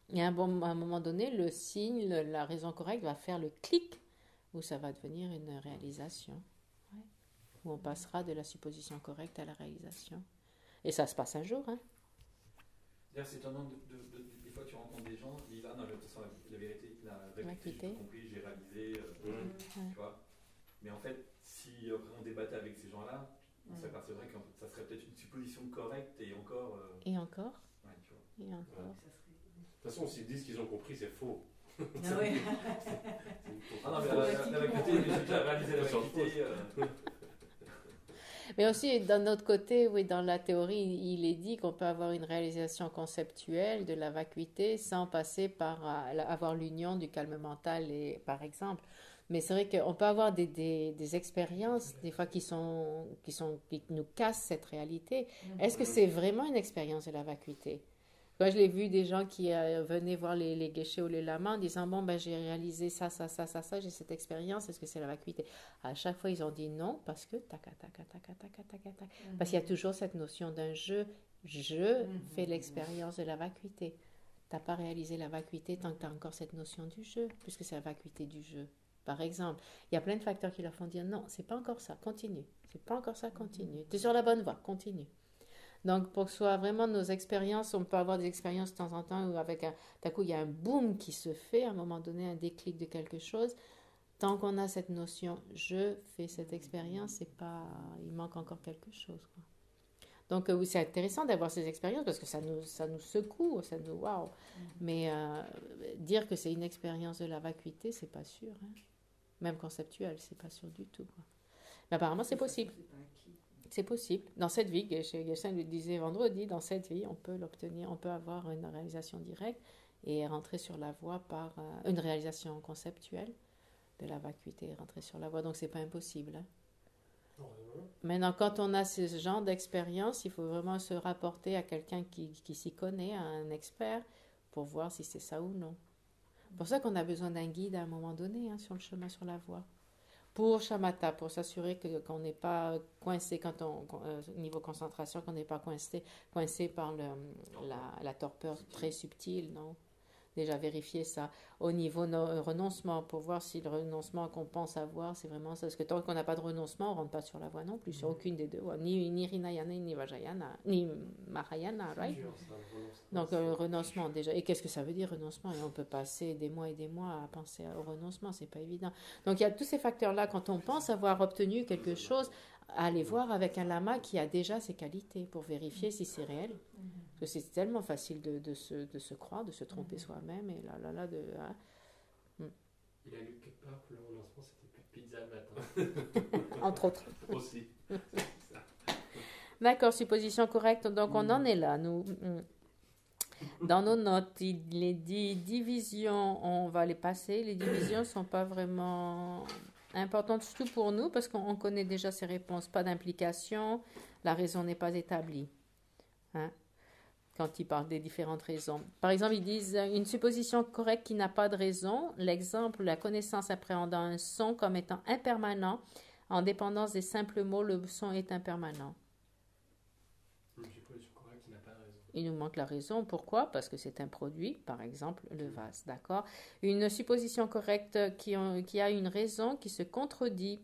S2: Et à un moment donné, le signe, la raison correcte va faire le clic où ça va devenir une réalisation. Ouais. Où on passera de la supposition correcte à la réalisation. Et ça se passe un jour. Hein.
S3: D'ailleurs, c'est étonnant, des fois tu rencontres des gens qui disent ah non, de toute façon, la vérité, j'ai tout compris, j'ai réalisé, tu vois. Mais en fait, si on débattait avec ces gens-là, on s'apercevrait que ça serait peut-être une supposition correcte et encore.
S2: Et encore.
S3: Ouais, tu vois.
S2: Et encore.
S5: toute façon, s'ils disent qu'ils ont compris, c'est faux.
S6: Ah ouais.
S3: Ah non, mais la vacuité, j'ai déjà réalisé la vacuité.
S2: Mais aussi, d'un autre côté, oui, dans la théorie, il est dit qu'on peut avoir une réalisation conceptuelle de la vacuité sans passer par avoir l'union du calme mental, par exemple. Mais c'est vrai qu'on peut avoir des expériences, des fois, qui nous cassent cette réalité. Est-ce que c'est vraiment une expérience de la vacuité? Moi, je l'ai vu des gens qui venaient voir les geishés ou les lamas en disant, bon, ben, j'ai réalisé ça, j'ai cette expérience, est-ce que c'est la vacuité? À chaque fois, ils ont dit non, parce que parce qu'il y a toujours cette notion d'un je fais l'expérience de la vacuité. Tu n'as pas réalisé la vacuité tant que tu as encore cette notion du je, puisque c'est la vacuité du je. Par exemple, il y a plein de facteurs qui leur font dire non, c'est pas encore ça, continue. C'est pas encore ça, continue. Tu es sur la bonne voie, continue. Donc, pour que ce soit vraiment nos expériences, on peut avoir des expériences de temps en temps où d'un coup, il y a un boom qui se fait, à un moment donné, un déclic de quelque chose. Tant qu'on a cette notion, je fais cette expérience, c'est pas, il manque encore quelque chose, quoi. Donc, oui, c'est intéressant d'avoir ces expériences parce que ça nous secoue, ça nous waouh. Mais dire que c'est une expérience de la vacuité, c'est pas sûr, hein. Même conceptuel, c'est pas sûr du tout, quoi. Mais apparemment, c'est possible. C'est possible. Dans cette vie, Geshen le disait vendredi, dans cette vie, on peut l'obtenir, on peut avoir une réalisation directe et rentrer sur la voie par une réalisation conceptuelle de la vacuité et rentrer sur la voie. Donc, c'est pas impossible, hein. Maintenant, quand on a ce genre d'expérience, il faut vraiment se rapporter à quelqu'un qui s'y connaît, à un expert, pour voir si c'est ça ou non. C'est pour ça qu'on a besoin d'un guide à un moment donné, hein, sur le chemin, sur la voie. Pour shamatha, pour s'assurer qu'on n'est pas coincé niveau concentration, qu'on n'est pas coincé par la torpeur très subtile, non? Déjà vérifier ça. Au niveau renoncement, pour voir si le renoncement qu'on pense avoir, c'est vraiment ça. Parce que tant qu'on n'a pas de renoncement, on ne rentre pas sur la voie non plus, sur aucune des deux voies. Ni Hinayana, ni Vajrayana, ni Mahayana, right? Donc, renoncement, déjà. Et qu'est-ce que ça veut dire, renoncement? Et on peut passer des mois et des mois à penser au renoncement, c'est pas évident. Donc, il y a tous ces facteurs-là. Quand on pense avoir obtenu quelque chose, aller voir avec un lama qui a déjà ses qualités pour vérifier si c'est réel. Parce que c'est tellement facile de se croire, de se tromper soi-même. Et hein.
S1: Il a lu quelque part que le renoncement, c'était plus de pizza le matin.
S2: Entre autres.
S5: Aussi.
S2: D'accord, supposition correcte. Donc, on en est là, nous. Dans nos notes, il est dit divisions, on va les passer. Les divisions ne sont pas vraiment importantes, surtout pour nous, parce qu'on connaît déjà ces réponses. Pas d'implication, la raison n'est pas établie. Hein? Quand ils parlent des différentes raisons. Par exemple, ils disent une supposition correcte qui n'a pas de raison. L'exemple, la connaissance appréhendant un son comme étant impermanent, en dépendance des simples mots, le son est impermanent.
S1: Une supposition correcte qui n'a pas de raison.
S2: Il nous manque la raison. Pourquoi? Parce que c'est un produit, par exemple, le vase. D'accord? Une supposition correcte qui a une raison qui se contredit.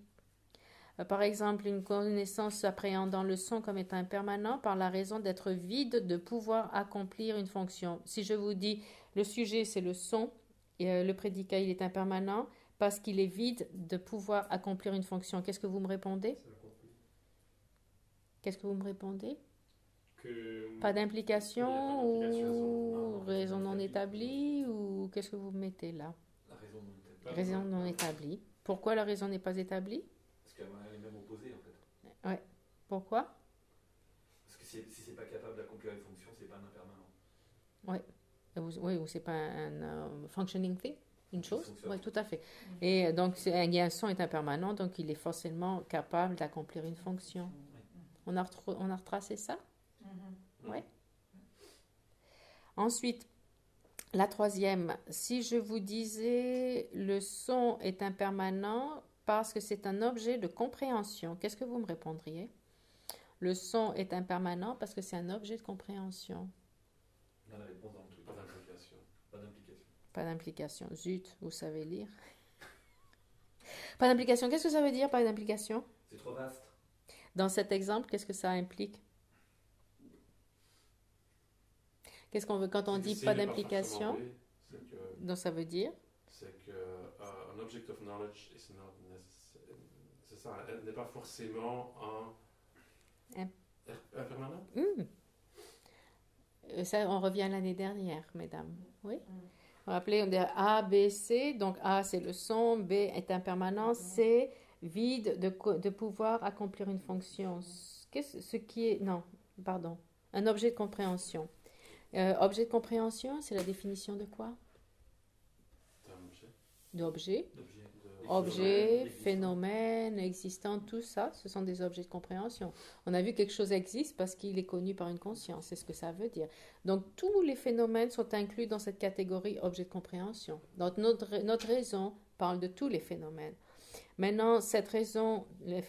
S2: Par exemple, une connaissance appréhendant le son comme étant impermanent par la raison d'être vide de pouvoir accomplir une fonction. Si je vous dis le sujet c'est le son, et le prédicat il est impermanent parce qu'il est vide de pouvoir accomplir une fonction. Qu'est-ce que vous me répondez? Qu'est-ce que vous me répondez? Pas d'implication ou raison non établie ou qu'est-ce que vous mettez là?
S3: La raison non établie.
S2: Raison non établie. Pourquoi la raison n'est pas établie?
S3: Parce qu'elle est même opposée en fait.
S2: Ouais. Pourquoi?
S3: Parce que si c'est pas capable d'accomplir une fonction, c'est pas un impermanent.
S2: Ouais. Oui, ou c'est pas un functioning thing, une chose? Oui, tout à fait. Et donc, un son est impermanent, donc il est forcément capable d'accomplir une fonction. On a retracé ça? Oui. Ensuite, la troisième, si je vous disais le son est impermanent parce que c'est un objet de compréhension, qu'est-ce que vous me répondriez? Le son est impermanent parce que c'est un objet de compréhension.
S3: On a la réponse dans le truc. Pas d'implication. Pas d'implication.
S2: Pas d'implication. Zut, vous savez lire. Pas d'implication. Qu'est-ce que ça veut dire, pas d'implication?
S3: C'est trop vaste.
S2: Dans cet exemple, qu'est-ce que ça implique? Qu'est-ce qu'on veut quand on dit pas d'implication? Donc ça veut dire?
S5: C'est qu'un object of knowledge is not necessary. C'est ça, elle n'est pas forcément un impermanent.
S2: Ça, on revient à l'année dernière, mesdames. Oui. Vous vous rappelez, on dit A, B, C. Donc A, c'est le son. B est impermanent. C, vide de pouvoir accomplir une fonction. Ce qui est... Non, pardon. Un objet de compréhension. Objet de compréhension, c'est la définition de quoi? D'objet. Objet, phénomène, existant, tout ça, ce sont des objets de compréhension. On a vu quelque chose existe parce qu'il est connu par une conscience, c'est ce que ça veut dire. Donc tous les phénomènes sont inclus dans cette catégorie objet de compréhension. Donc notre raison parle de tous les phénomènes. Maintenant, cette raison,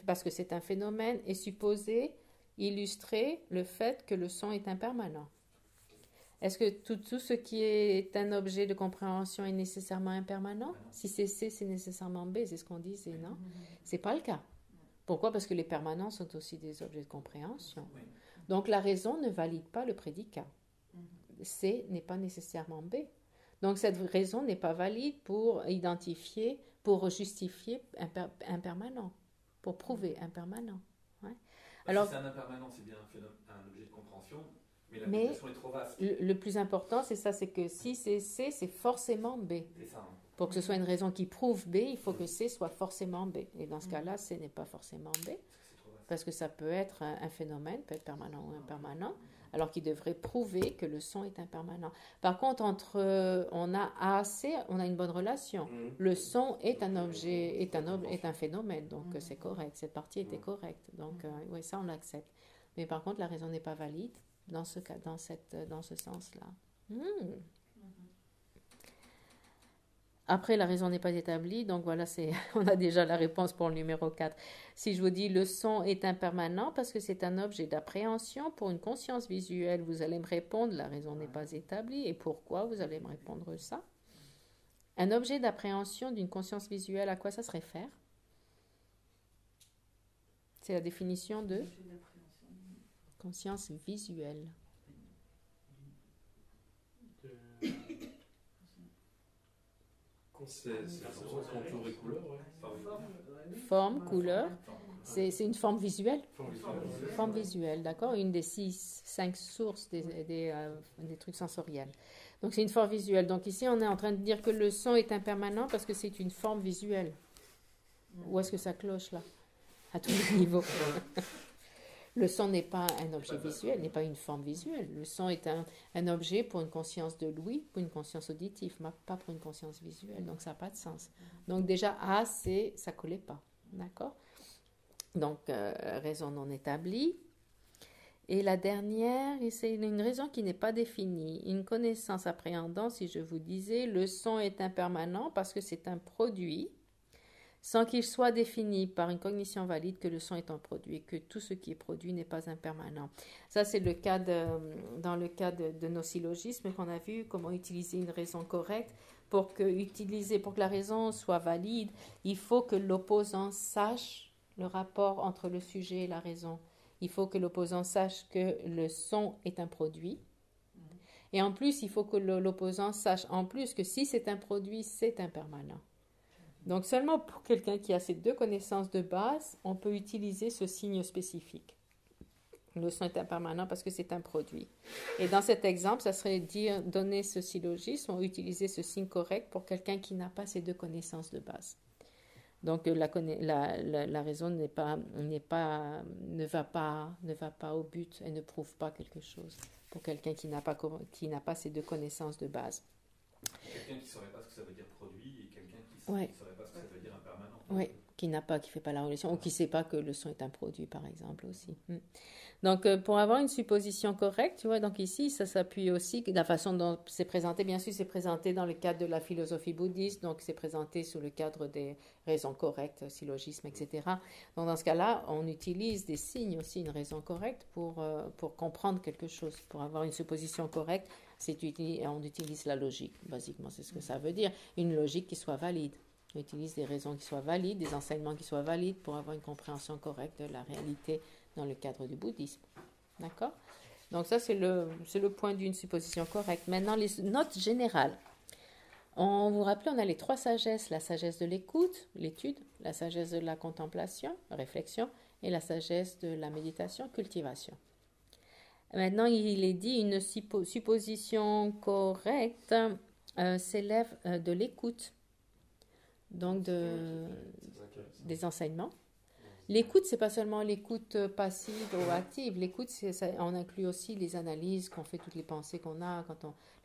S2: parce que c'est un phénomène, est supposée illustrer le fait que le son est impermanent. Est-ce que tout ce qui est un objet de compréhension est nécessairement impermanent? Si c'est C, c'est nécessairement B, c'est ce qu'on disait, non? C'est pas le cas. Pourquoi? Parce que les permanents sont aussi des objets de compréhension. Donc la raison ne valide pas le prédicat. C n'est pas nécessairement B. Donc cette raison n'est pas valide pour identifier, pour justifier impermanent, pour prouver impermanent. Ouais.
S3: Alors, si c'est un impermanent, c'est bien un objet de compréhension. Mais l'application est trop vaste.
S2: Le plus important, c'est ça, c'est que si c'est C, c'est forcément B.
S3: C'est ça. Hein.
S2: Pour que ce soit une raison qui prouve B, il faut que C soit forcément B. Et dans ce cas-là, C n'est pas forcément B. Parce que ça peut être un phénomène, peut être permanent ou impermanent, alors qu'il devrait prouver que le son est impermanent. Par contre, entre on a A à C, on a une bonne relation. Le son est un objet, est un phénomène, donc c'est correct. Cette partie était correcte. Donc oui, ça on l'accepte. Mais par contre, la raison n'est pas valide dans ce cas, dans ce sens-là. Après, la raison n'est pas établie, donc voilà, on a déjà la réponse pour le numéro 4. Si je vous dis le son est impermanent parce que c'est un objet d'appréhension pour une conscience visuelle, vous allez me répondre la raison n'est pas établie. Et pourquoi? Vous allez me répondre ça. Un objet d'appréhension d'une conscience visuelle, à quoi ça se réfère? C'est la définition de conscience visuelle.
S5: C'est contour et couleur,
S2: Forme, couleur. C'est une forme visuelle. Forme visuelle, d'accord. Une des 5 sources des trucs sensoriels. Donc c'est une forme visuelle. Donc ici on est en train de dire que le son est impermanent parce que c'est une forme visuelle. Où est-ce que ça cloche là? À tous les niveaux. Le son n'est pas un objet visuel, n'est pas une forme visuelle. Le son est un objet pour une conscience de l'ouïe, pour une conscience auditive, mais pas pour une conscience visuelle. Donc, ça n'a pas de sens. Donc, déjà, A, C, ça ne collait pas. D'accord? Donc, raison non établie. Et la dernière, c'est une raison qui n'est pas définie. Une connaissance appréhendant, si je vous disais, le son est impermanent parce que c'est un produit, sans qu'il soit défini par une cognition valide que le son est un produit et que tout ce qui est produit n'est pas impermanent. Ça, c'est le cas dans le cas de nos syllogismes qu'on a vu, comment utiliser une raison correcte. Pour que la raison soit valide, il faut que l'opposant sache le rapport entre le sujet et la raison. Il faut que l'opposant sache que le son est un produit. Et en plus, il faut que l'opposant sache en plus que si c'est un produit, c'est impermanent. Donc seulement pour quelqu'un qui a ces deux connaissances de base, on peut utiliser ce signe spécifique. Le son est impermanent parce que c'est un produit. Et dans cet exemple, ça serait donner ce syllogisme ou utiliser ce signe correct pour quelqu'un qui n'a pas ces deux connaissances de base. Donc la raison ne va pas au but et ne prouve pas quelque chose pour quelqu'un qui n'a pas ces deux connaissances de base.
S3: Quelqu'un qui ne saurait pas ce que ça veut dire produit et quelqu'un qui ne saurait pas ce que ça veut dire impermanent.
S2: Oui, qui ne fait pas la relation ou qui ne sait pas que le son est un produit, par exemple, aussi. Donc, pour avoir une supposition correcte, tu vois, donc ici, ça s'appuie aussi de la façon dont c'est présenté. Bien sûr, c'est présenté dans le cadre de la philosophie bouddhiste, donc c'est présenté sous le cadre des raisons correctes, syllogisme, etc. Donc, dans ce cas-là, on utilise des signes aussi, une raison correcte pour comprendre quelque chose, pour avoir une supposition correcte. On utilise la logique, basiquement, c'est ce que ça veut dire. Une logique qui soit valide. On utilise des raisons qui soient valides, des enseignements qui soient valides pour avoir une compréhension correcte de la réalité dans le cadre du bouddhisme. D'accord? Donc ça, c'est le point d'une supposition correcte. Maintenant, les notes générales. On vous rappelle, on a les 3 sagesses. La sagesse de l'écoute, l'étude, la sagesse de la contemplation, réflexion, et la sagesse de la méditation, cultivation. Maintenant, il est dit une supposition correcte s'élève de l'écoute, donc des enseignements. L'écoute, c'est pas seulement l'écoute passive ou active. L'écoute, on inclut aussi les analyses qu'on fait, toutes les pensées qu'on a,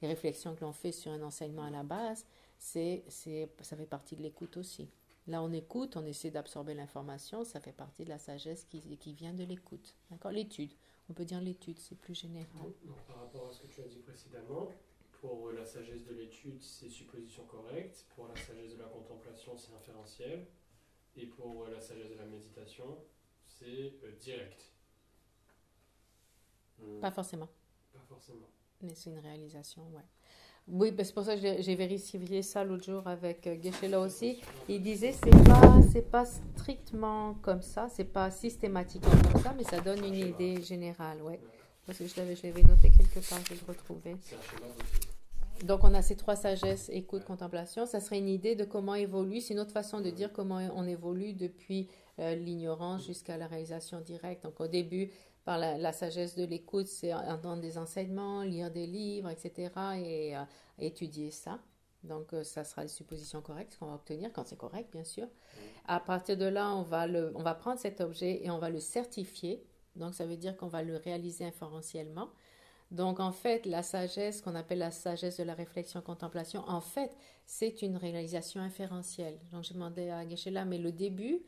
S2: les réflexions que l'on fait sur un enseignement à la base. Ça fait partie de l'écoute aussi. Là, on écoute, on essaie d'absorber l'information, ça fait partie de la sagesse qui vient de l'écoute. D'accord ? L'étude. On peut dire l'étude, c'est plus général.
S1: Donc, par rapport à ce que tu as dit précédemment, pour la sagesse de l'étude, c'est supposition correcte. Pour la sagesse de la contemplation, c'est inférentiel. Et pour la sagesse de la méditation, c'est direct.
S2: Pas forcément.
S1: Pas forcément.
S2: Mais c'est une réalisation, ouais. Oui, ben c'est pour ça que j'ai vérifié ça l'autre jour avec Geshe-la aussi. Il disait c'est pas strictement comme ça, c'est pas systématiquement comme ça, mais ça donne une idée générale, ouais. Parce que je l'avais noté quelque part, je vais le retrouver.
S1: C'est un schéma possible.
S2: Donc on a ces trois sagesses, écoute, contemplation. Ça serait une idée de comment évolue, c'est une autre façon de dire comment on évolue depuis l'ignorance jusqu'à la réalisation directe. Donc au début, par la sagesse de l'écoute, c'est entendre des enseignements, lire des livres, etc. et étudier ça. Donc ça sera les suppositions correctes qu'on va obtenir, quand c'est correct, bien sûr. À partir de là, on va prendre cet objet et on va le certifier. Donc ça veut dire qu'on va le réaliser inférentiellement. Donc en fait, la sagesse, qu'on appelle la sagesse de la réflexion-contemplation, en fait, c'est une réalisation inférentielle. Donc j'ai demandé à Geshe-la, mais le début,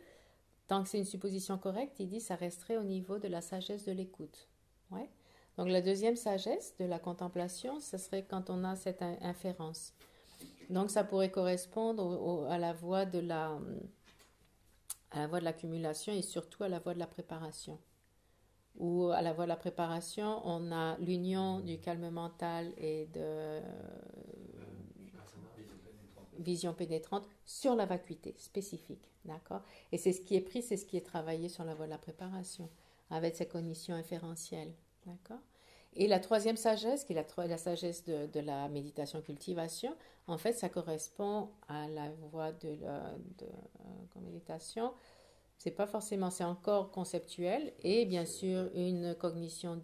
S2: tant que c'est une supposition correcte, il dit ça resterait au niveau de la sagesse de l'écoute. Ouais. Donc la deuxième sagesse de la contemplation, ce serait quand on a cette inférence. Donc ça pourrait correspondre à la voie de l'accumulation et surtout à la voie de la préparation. Ou à la voie de la préparation, on a l'union du calme mental et de vision pénétrante sur la vacuité spécifique, d'accord ? Et c'est ce qui est pris, c'est ce qui est travaillé sur la voie de la préparation, avec cette cognition inférentielle, d'accord ? Et la troisième sagesse, qui est la sagesse de la méditation-cultivation, en fait, ça correspond à la voie de méditation. C'est pas forcément, c'est encore conceptuel, et bien sûr, une réalisation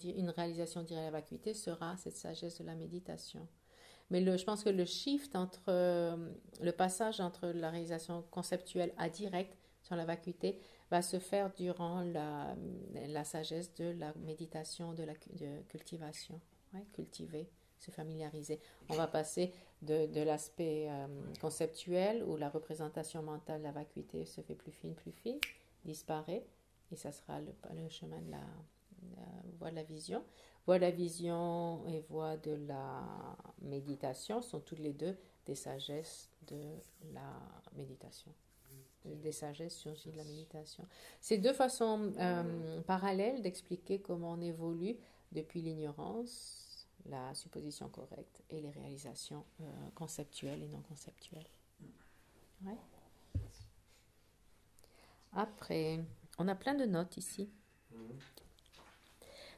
S2: directe de la vacuité sera cette sagesse de la méditation. Mais je pense que le passage entre la réalisation conceptuelle à directe sur la vacuité va se faire durant la sagesse de la méditation, de cultivation. Ouais, cultiver, se familiariser. On va passer de l'aspect conceptuel où la représentation mentale de la vacuité se fait plus fine, disparaît, et ça sera le chemin de la voie de la vision. Voie de la vision et voie de la méditation sont toutes les deux des sagesses de la méditation. Des sagesses surgies de la méditation. C'est deux façons parallèles d'expliquer comment on évolue depuis l'ignorance, la supposition correcte et les réalisations conceptuelles et non conceptuelles. Ouais. Après, on a plein de notes ici.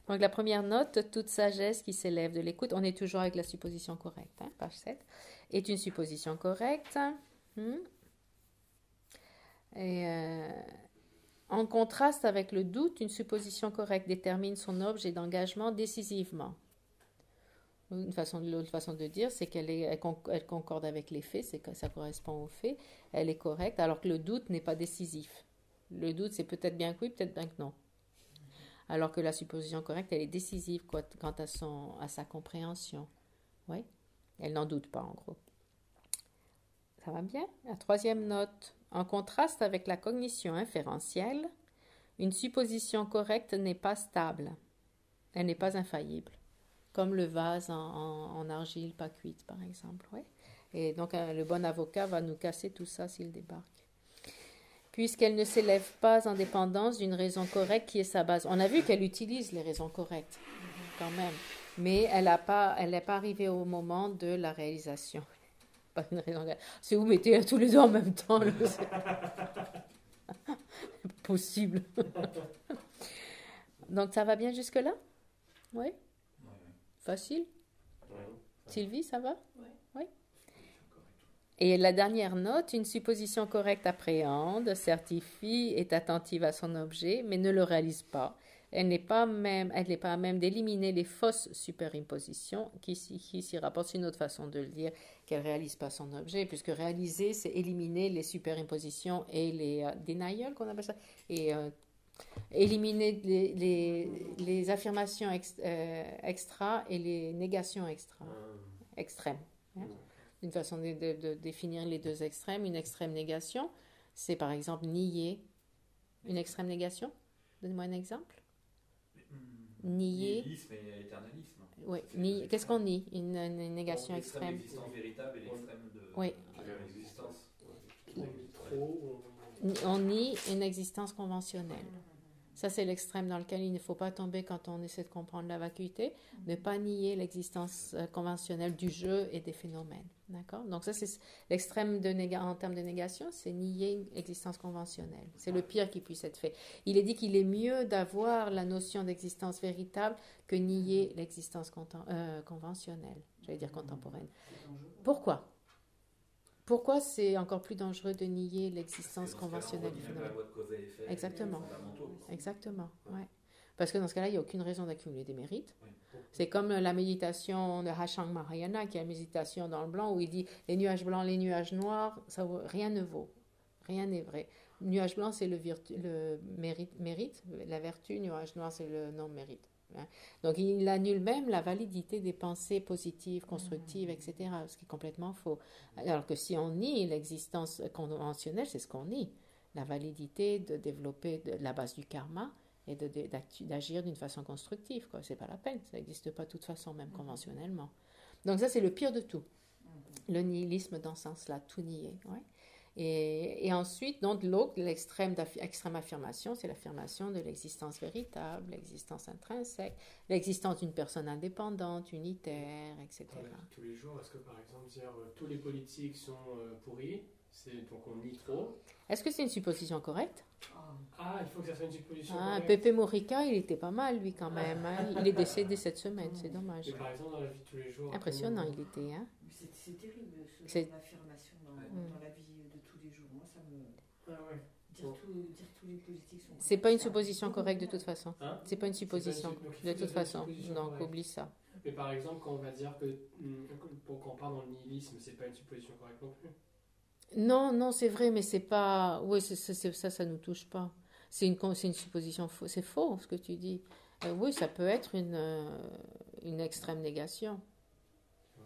S2: Donc la première note, toute sagesse qui s'élève de l'écoute, on est toujours avec la supposition correcte, hein, page 7, est une supposition correcte. Et en contraste avec le doute, une supposition correcte détermine son objet d'engagement décisivement. L'autre façon de dire, c'est qu'elle concorde avec les faits, c'est que ça correspond aux faits, elle est correcte, alors que le doute n'est pas décisif. Le doute, c'est peut-être bien que oui, peut-être bien que non. Alors que la supposition correcte, elle est décisive quant à sa compréhension. Oui, elle n'en doute pas, en gros. Ça va bien ? La troisième note. En contraste avec la cognition inférentielle, une supposition correcte n'est pas stable. Elle n'est pas infaillible. Comme le vase en argile pas cuite, par exemple. Oui. Et donc, le bon avocat va nous casser tout ça s'il débarque. Puisqu'elle ne s'élève pas en dépendance d'une raison correcte qui est sa base. On a vu qu'elle utilise les raisons correctes, quand même. Mais elle n'est pas arrivée au moment de la réalisation. Pas une raison correcte. Si vous mettez tous les deux en même temps, c'est possible. Donc, ça va bien jusque-là ? Oui ? Facile ? Sylvie, ça va ? Oui. Et la dernière note, une supposition correcte appréhende, certifie, est attentive à son objet, mais ne le réalise pas. elle n'est pas à même d'éliminer les fausses superimpositions qui s'y rapportent. C'est une autre façon de le dire, qu'elle ne réalise pas son objet, puisque réaliser, c'est éliminer les superimpositions et les denial, qu'on appelle ça, et éliminer les affirmations extra et les négations extrêmes. Hein. Une façon de définir les deux extrêmes. Une extrême négation, c'est par exemple nier. Une extrême négation, donnez-moi un exemple. Nier.
S3: Nihilisme et éternalisme.
S2: Oui. Qu'est-ce qu'on nie? Une négation extrême.
S3: L'existence véritable et l'extrême de l'existence.
S2: On nie une existence conventionnelle. Ça, c'est l'extrême dans lequel il ne faut pas tomber quand on essaie de comprendre la vacuité, ne pas nier l'existence conventionnelle du jeu et des phénomènes. D'accord? Donc ça, c'est l'extrême en termes de négation, c'est nier l'existence conventionnelle. C'est le pire qui puisse être fait. Il est dit qu'il est mieux d'avoir la notion d'existence véritable que nier l'existence conventionnelle, j'allais dire contemporaine. Pourquoi? Pourquoi c'est encore plus dangereux de nier l'existence conventionnelle du phénomène? Exactement. Exactement. Ouais. Parce que dans ce cas-là, il n'y a aucune raison d'accumuler des mérites. Oui. C'est comme la méditation de Hashang Mahayana, qui est la méditation dans le blanc, où il dit les nuages blancs, les nuages noirs, rien ne vaut. Rien n'est vrai. Nuage blanc, c'est le mérite, la vertu. Nuage noir, c'est le non-mérite. Donc il annule même la validité des pensées positives, constructives, etc., ce qui est complètement faux. Alors que si on nie l'existence conventionnelle, c'est ce qu'on nie, la validité de développer la base du karma et d'agir d'une façon constructive, quoi. C'est pas la peine, ça n'existe pas de toute façon, même conventionnellement. Donc ça, c'est le pire de tout, le nihilisme dans ce sens-là, tout nier. Ouais. Et ensuite, donc, l'extrême affirmation, c'est l'affirmation de l'existence véritable, l'existence intrinsèque, l'existence d'une personne indépendante, unitaire, etc.
S1: Dans la vie de tous les jours, est-ce que par exemple dire tous les politiques sont pourris, donc on nie trop?
S2: Est-ce que c'est une supposition correcte?
S1: Ah, il faut que ça soit une supposition correcte.
S2: Pepe Mujica, il était pas mal, lui, quand même. Hein. Il est décédé cette semaine, c'est dommage.
S1: Mais par exemple, dans la vie de tous les jours...
S2: Impressionnant, il était. Hein.
S6: C'est terrible, ce genre d'affirmation dans la vie de tous les jours. Moi, ça me...
S1: Ah ouais.
S6: Dire tous les politiques sont...
S2: C'est pas une supposition correcte de toute façon.
S1: Hein?
S2: C'est pas une supposition de toute façon. Donc, oublie ça.
S1: Mais par exemple, quand on va dire que quand on parle dans le nihilisme, c'est pas une supposition correcte non plus.
S2: Non, c'est vrai, mais c'est pas... Oui, ça nous touche pas. C'est une supposition fausse. C'est faux, ce que tu dis. Oui, ça peut être une extrême négation.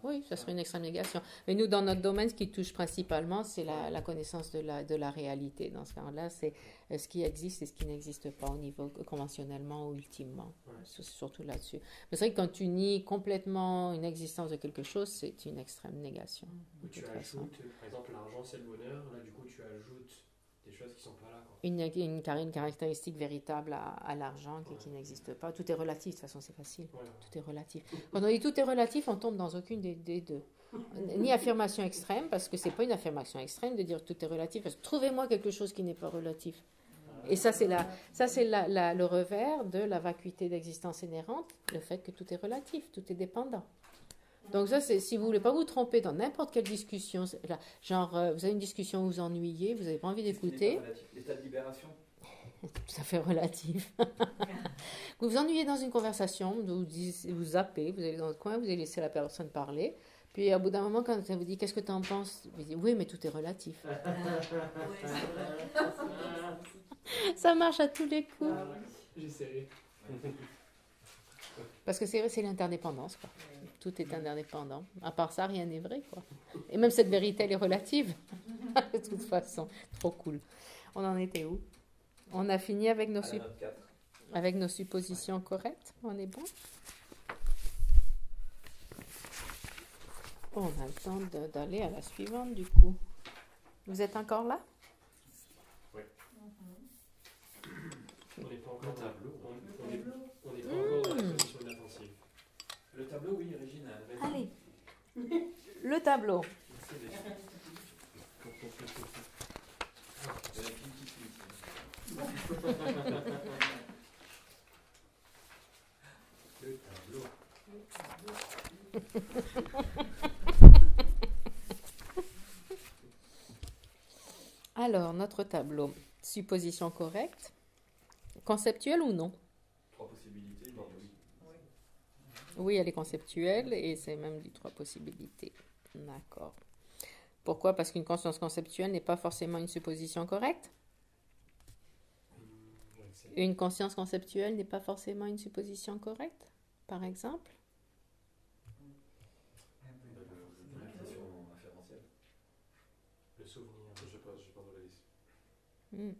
S2: Oui, ça serait une extrême négation. Mais nous, dans notre domaine, ce qui touche principalement, c'est la connaissance de la réalité. Dans ce cas-là, c'est ce qui existe et ce qui n'existe pas au niveau conventionnellement ou ultimement. Ouais. C'est surtout là-dessus. Mais c'est vrai que quand tu nies complètement une existence de quelque chose, c'est une extrême négation.
S1: Tu ajoutes, par exemple, l'argent, c'est le bonheur. Là, du coup, tu ajoutes des choses qui ne sont pas là. Quoi.
S2: Une caractéristique véritable à l'argent qui n'existe pas. Tout est relatif, de toute façon, c'est facile. Voilà. Tout est relatif. Quand on dit tout est relatif, on tombe dans aucune des deux. Ni affirmation extrême, parce que ce n'est pas une affirmation extrême de dire tout est relatif. Parce que trouvez-moi quelque chose qui n'est pas relatif. Et ça, c'est le revers de la vacuité d'existence inhérente, le fait que tout est relatif, tout est dépendant. Donc ça, si vous ne voulez pas vous tromper dans n'importe quelle discussion, genre vous avez une discussion, vous vous ennuyez, vous n'avez pas envie d'écouter.
S3: L'état de libération.
S2: Tout à fait relatif. Vous vous ennuyez dans une conversation, vous zappez, vous allez dans le coin, vous allez laisser la personne parler. Puis au bout d'un moment, quand elle vous dit « Qu'est-ce que tu en penses ?» Vous dites « Oui, mais tout est relatif. » Ça marche à tous les coups.
S1: J'essaierai.
S2: Parce que c'est vrai, c'est l'interdépendance, quoi. Tout est interdépendant. À part ça, rien n'est vrai, quoi. Et même cette vérité, elle est relative. De toute façon, trop cool. On en était où? On a fini avec nos suppositions correctes. On est bon? On a le temps d'aller à la suivante, du coup. Vous êtes encore là?
S1: Oui. On n'est pas encore au tableau. On n'est pas encore dans la position inattentive.
S3: Le tableau, oui, Régine.
S2: Allez. Le tableau.
S1: Le tableau.
S2: Alors, notre tableau. Supposition correcte. Conceptuelle ou non?
S3: 3%.
S2: Oui, elle est conceptuelle et c'est même dit 3 possibilités. D'accord. Pourquoi? Parce qu'une conscience conceptuelle n'est pas forcément une supposition correcte. Une conscience conceptuelle n'est pas forcément une supposition correcte, par exemple.
S1: Le souvenir.
S5: Je pas dans la liste.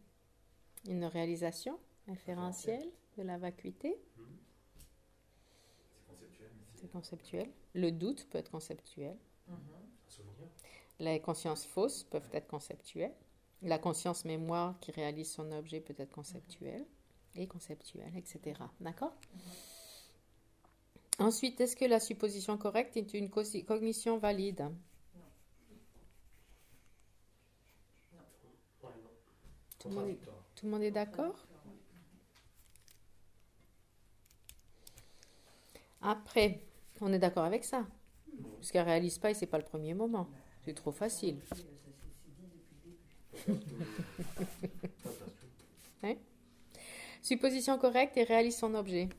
S2: Une réalisation inférentielle de la vacuité.
S3: C'est conceptuel.
S2: C'est conceptuel. Le doute peut être conceptuel.
S1: Un souvenir.
S2: Les consciences fausses peuvent être conceptuelles. La conscience mémoire qui réalise son objet peut être conceptuelle et conceptuelle, etc. D'accord? Ensuite, est-ce que la supposition correcte est une cognition valide?
S1: Ouais, non.
S2: Tout le monde est,
S1: Contradictoire.
S2: tout le monde est d'accord? Après, on est d'accord avec ça. Parce qu'elle ne réalise pas et ce n'est pas le premier moment. C'est trop facile. Hein? Supposition correcte et réalise son objet.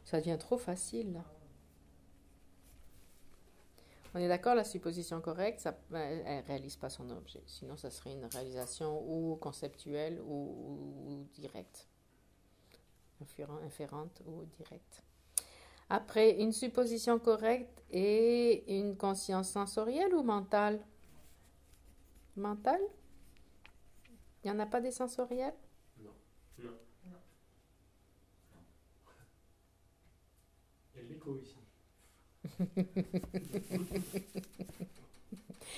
S2: Ça devient trop facile. Là. On est d'accord, la supposition correcte, elle ne réalise pas son objet. Sinon, ça serait une réalisation ou conceptuelle ou directe. Inférente ou directe. Après, une supposition correcte et une conscience sensorielle ou mentale? Mentale? Il n'y en a pas des sensorielles?
S1: Non. Il y a de l'écho ici.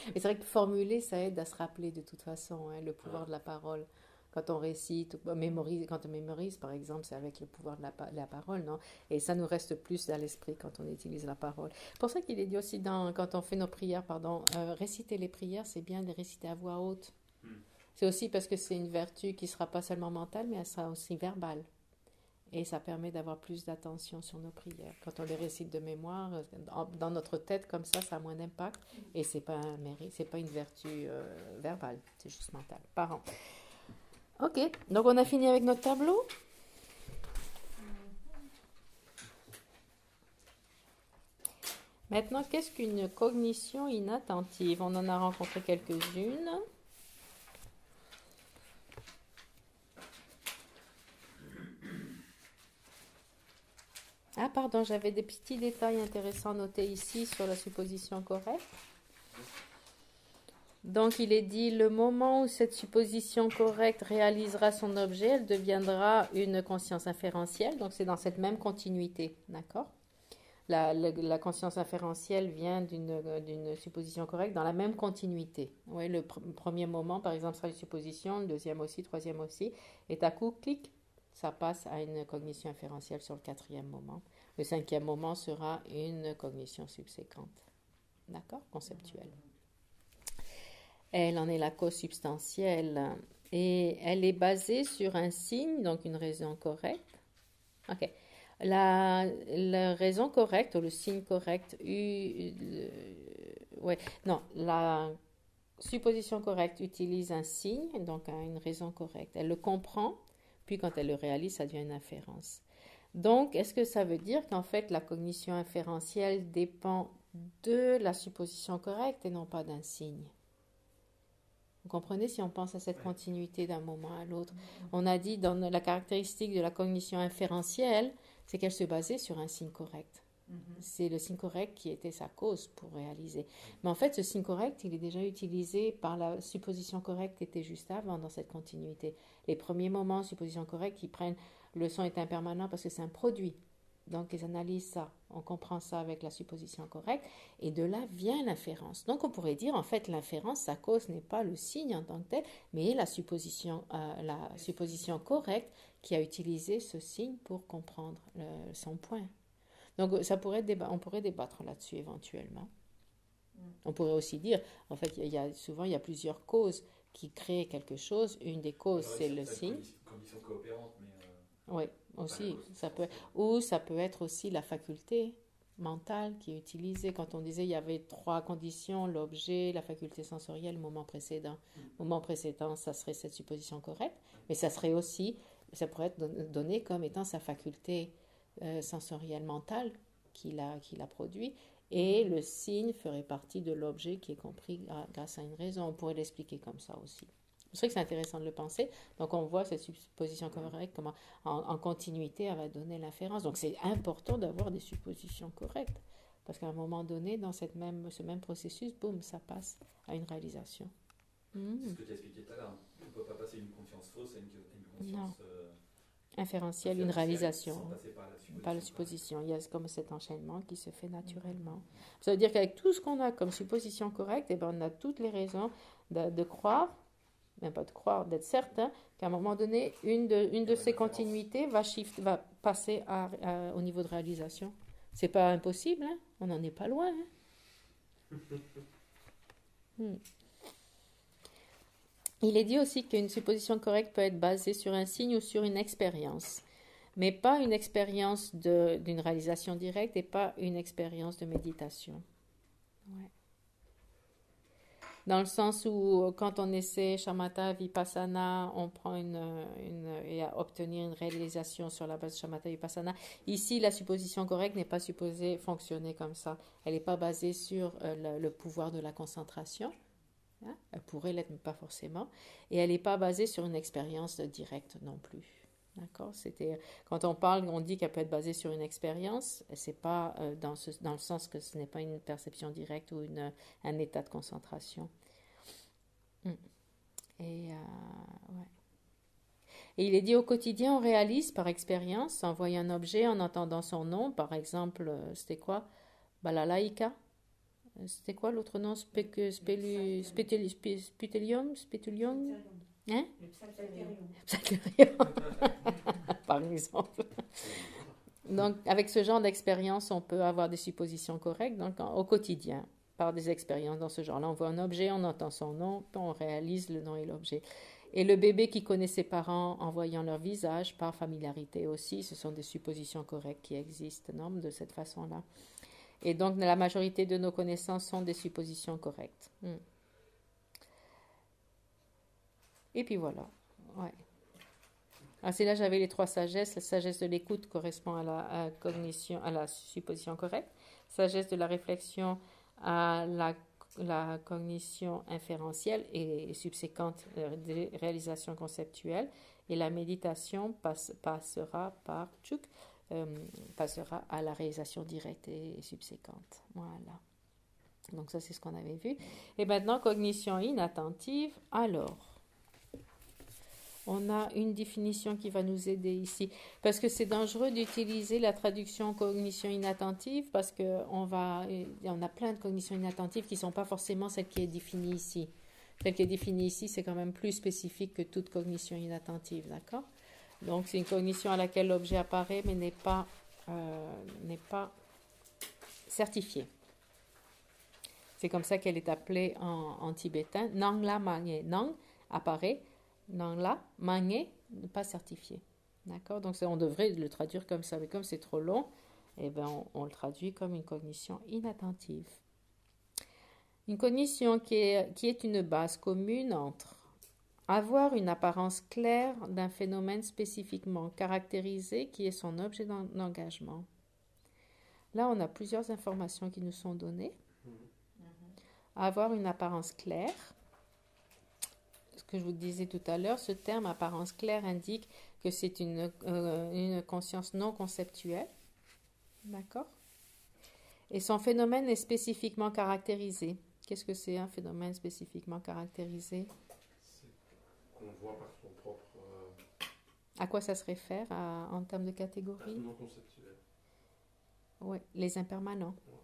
S2: Mais c'est vrai que formuler, ça aide à se rappeler de toute façon, hein, le pouvoir de la parole. Quand on récite, quand on mémorise, par exemple, c'est avec le pouvoir de la parole, non? Et ça nous reste plus à l'esprit quand on utilise la parole. C'est pour ça qu'il est dit aussi, quand on fait nos prières, réciter les prières, c'est bien de les réciter à voix haute. C'est aussi parce que c'est une vertu qui ne sera pas seulement mentale, mais elle sera aussi verbale. Et ça permet d'avoir plus d'attention sur nos prières. Quand on les récite de mémoire, dans notre tête, comme ça a moins d'impact. Et ce n'est pas un mérite, c'est pas une vertu verbale, c'est juste mental. Parent. Ok, donc on a fini avec notre tableau. Maintenant, qu'est-ce qu'une cognition inattentive? On en a rencontré quelques-unes. Ah, pardon, j'avais des petits détails intéressants notés ici sur la supposition correcte. Donc, il est dit, le moment où cette supposition correcte réalisera son objet, elle deviendra une conscience inférentielle. Donc, c'est dans cette même continuité, d'accord? La conscience inférentielle vient d'une supposition correcte dans la même continuité. Oui, le premier moment, par exemple, sera une supposition, le deuxième aussi, le troisième aussi. Et à coup, clic, ça passe à une cognition inférentielle sur le quatrième moment. Le cinquième moment sera une cognition subséquente. D'accord? Conceptuelle. Elle en est la cause substantielle et elle est basée sur un signe, donc une raison correcte. Ok. La raison correcte ou le signe correct, la supposition correcte utilise un signe, donc une raison correcte. Elle le comprend, puis quand elle le réalise, ça devient une inférence. Donc, est-ce que ça veut dire qu'en fait, la cognition inférentielle dépend de la supposition correcte et non pas d'un signe? Vous comprenez si on pense à cette continuité d'un moment à l'autre? On a dit dans la caractéristique de la cognition inférentielle, c'est qu'elle se basait sur un signe correct. C'est le signe correct qui était sa cause pour réaliser. Mais en fait, ce signe correct, il est déjà utilisé par la supposition correcte qui était juste avant dans cette continuité. Les premiers moments, supposition correcte, qui prennent le son est impermanent parce que c'est un produit. Donc, ils analysent ça. On comprend ça avec la supposition correcte. Et de là vient l'inférence. Donc, on pourrait dire, en fait, l'inférence, sa cause n'est pas le signe en tant que tel, mais la supposition correcte qui a utilisé ce signe pour comprendre son point. Donc, on pourrait débattre là-dessus éventuellement. On pourrait aussi dire, en fait, il y a plusieurs causes qui créent quelque chose. Une des causes, c'est le signe.
S3: Condition coopérante, mais...
S2: Oui, aussi, ça peut être aussi la faculté mentale qui est utilisée. Quand on disait il y avait 3 conditions, l'objet, la faculté sensorielle, le moment précédent. Le moment précédent, ça serait cette supposition correcte, mais ça pourrait être donné comme étant sa faculté sensoriel mental qu'il a produit, et le signe ferait partie de l'objet qui est compris grâce à une raison. On pourrait l'expliquer comme ça aussi. C'est vrai que c'est intéressant de le penser. Donc on voit cette supposition correcte, comment en continuité elle va donner l'inférence. Donc c'est important d'avoir des suppositions correctes. Parce qu'à un moment donné, dans ce même processus, boum, ça passe à une réalisation.
S3: C'est ce que tu as expliqué tout à l'heure. On ne peut pas passer d'une conscience fausse à une conscience
S2: inférentielle, une réalisation.
S3: Sans passer
S2: par la supposition. Il y a comme cet enchaînement qui se fait naturellement. Ça veut dire qu'avec tout ce qu'on a comme supposition correcte, eh ben, on a toutes les raisons de croire, même pas de croire, d'être certain qu'à un moment donné, une de ces continuités va passer au niveau de réalisation. C'est pas impossible, hein? On n'en est pas loin. Hein? Il est dit aussi qu'une supposition correcte peut être basée sur un signe ou sur une expérience, mais pas une expérience d'une réalisation directe et pas une expérience de méditation. Ouais. Dans le sens où quand on essaie shamatha, vipassana, on prend et à obtenir une réalisation sur la base de shamatha, vipassana. Ici, la supposition correcte n'est pas supposée fonctionner comme ça. Elle n'est pas basée sur le pouvoir de la concentration. Hein? Elle pourrait l'être, mais pas forcément. Et elle n'est pas basée sur une expérience directe non plus. D'accord? Quand on parle, on dit qu'elle peut être basée sur une expérience. C'est pas dans le sens que ce n'est pas une perception directe ou un état de concentration. Et il est dit au quotidien, on réalise par expérience, en voyant un objet, en entendant son nom. Par exemple, c'était quoi? Balalaika. C'était quoi l'autre nom? Spetulium? Hein? Psalterium. Par exemple. Donc, avec ce genre d'expérience, on peut avoir des suppositions correctes donc, au quotidien, par des expériences dans ce genre-là. On voit un objet, on entend son nom, on réalise le nom et l'objet. Et le bébé qui connaît ses parents en voyant leur visage, par familiarité aussi, ce sont des suppositions correctes qui existent non, de cette façon-là. Et donc, la majorité de nos connaissances sont des suppositions correctes. Et puis voilà. Ouais. Alors, c'est là j'avais les 3 sagesses. La sagesse de l'écoute correspond à la cognition, à la supposition correcte. Sagesse de la réflexion à la cognition inférentielle et subséquente des réalisations conceptuelles. Et la méditation passera à la réalisation directe et subséquente. Voilà. Donc ça, c'est ce qu'on avait vu. Et maintenant, cognition inattentive. Alors, on a une définition qui va nous aider ici. Parce que c'est dangereux d'utiliser la traduction cognition inattentive parce qu'on a plein de cognitions inattentives qui ne sont pas forcément celle qui est définie ici. Celle qui est définie ici, c'est quand même plus spécifique que toute cognition inattentive, d'accord? Donc, c'est une cognition à laquelle l'objet apparaît, mais n'est pas certifiée. C'est comme ça qu'elle est appelée en tibétain. Nang la mangé. Nang apparaît. Nang la mangé, pas certifié. D'accord? Donc, on devrait le traduire comme ça. Mais comme c'est trop long, eh ben, on le traduit comme une cognition inattentive. Une cognition qui est une base commune entre avoir une apparence claire d'un phénomène spécifiquement caractérisé qui est son objet d'engagement. Là, on a plusieurs informations qui nous sont données. Avoir une apparence claire. Ce que je vous disais tout à l'heure, ce terme apparence claire indique que c'est une conscience non conceptuelle. D'accord? Et son phénomène est spécifiquement caractérisé. Qu'est-ce que c'est un phénomène spécifiquement caractérisé?
S5: Qu'on voit par son propre...
S2: À quoi ça se réfère en termes de catégorie?
S5: Non conceptuel.
S2: Oui, les impermanents.
S5: Oui.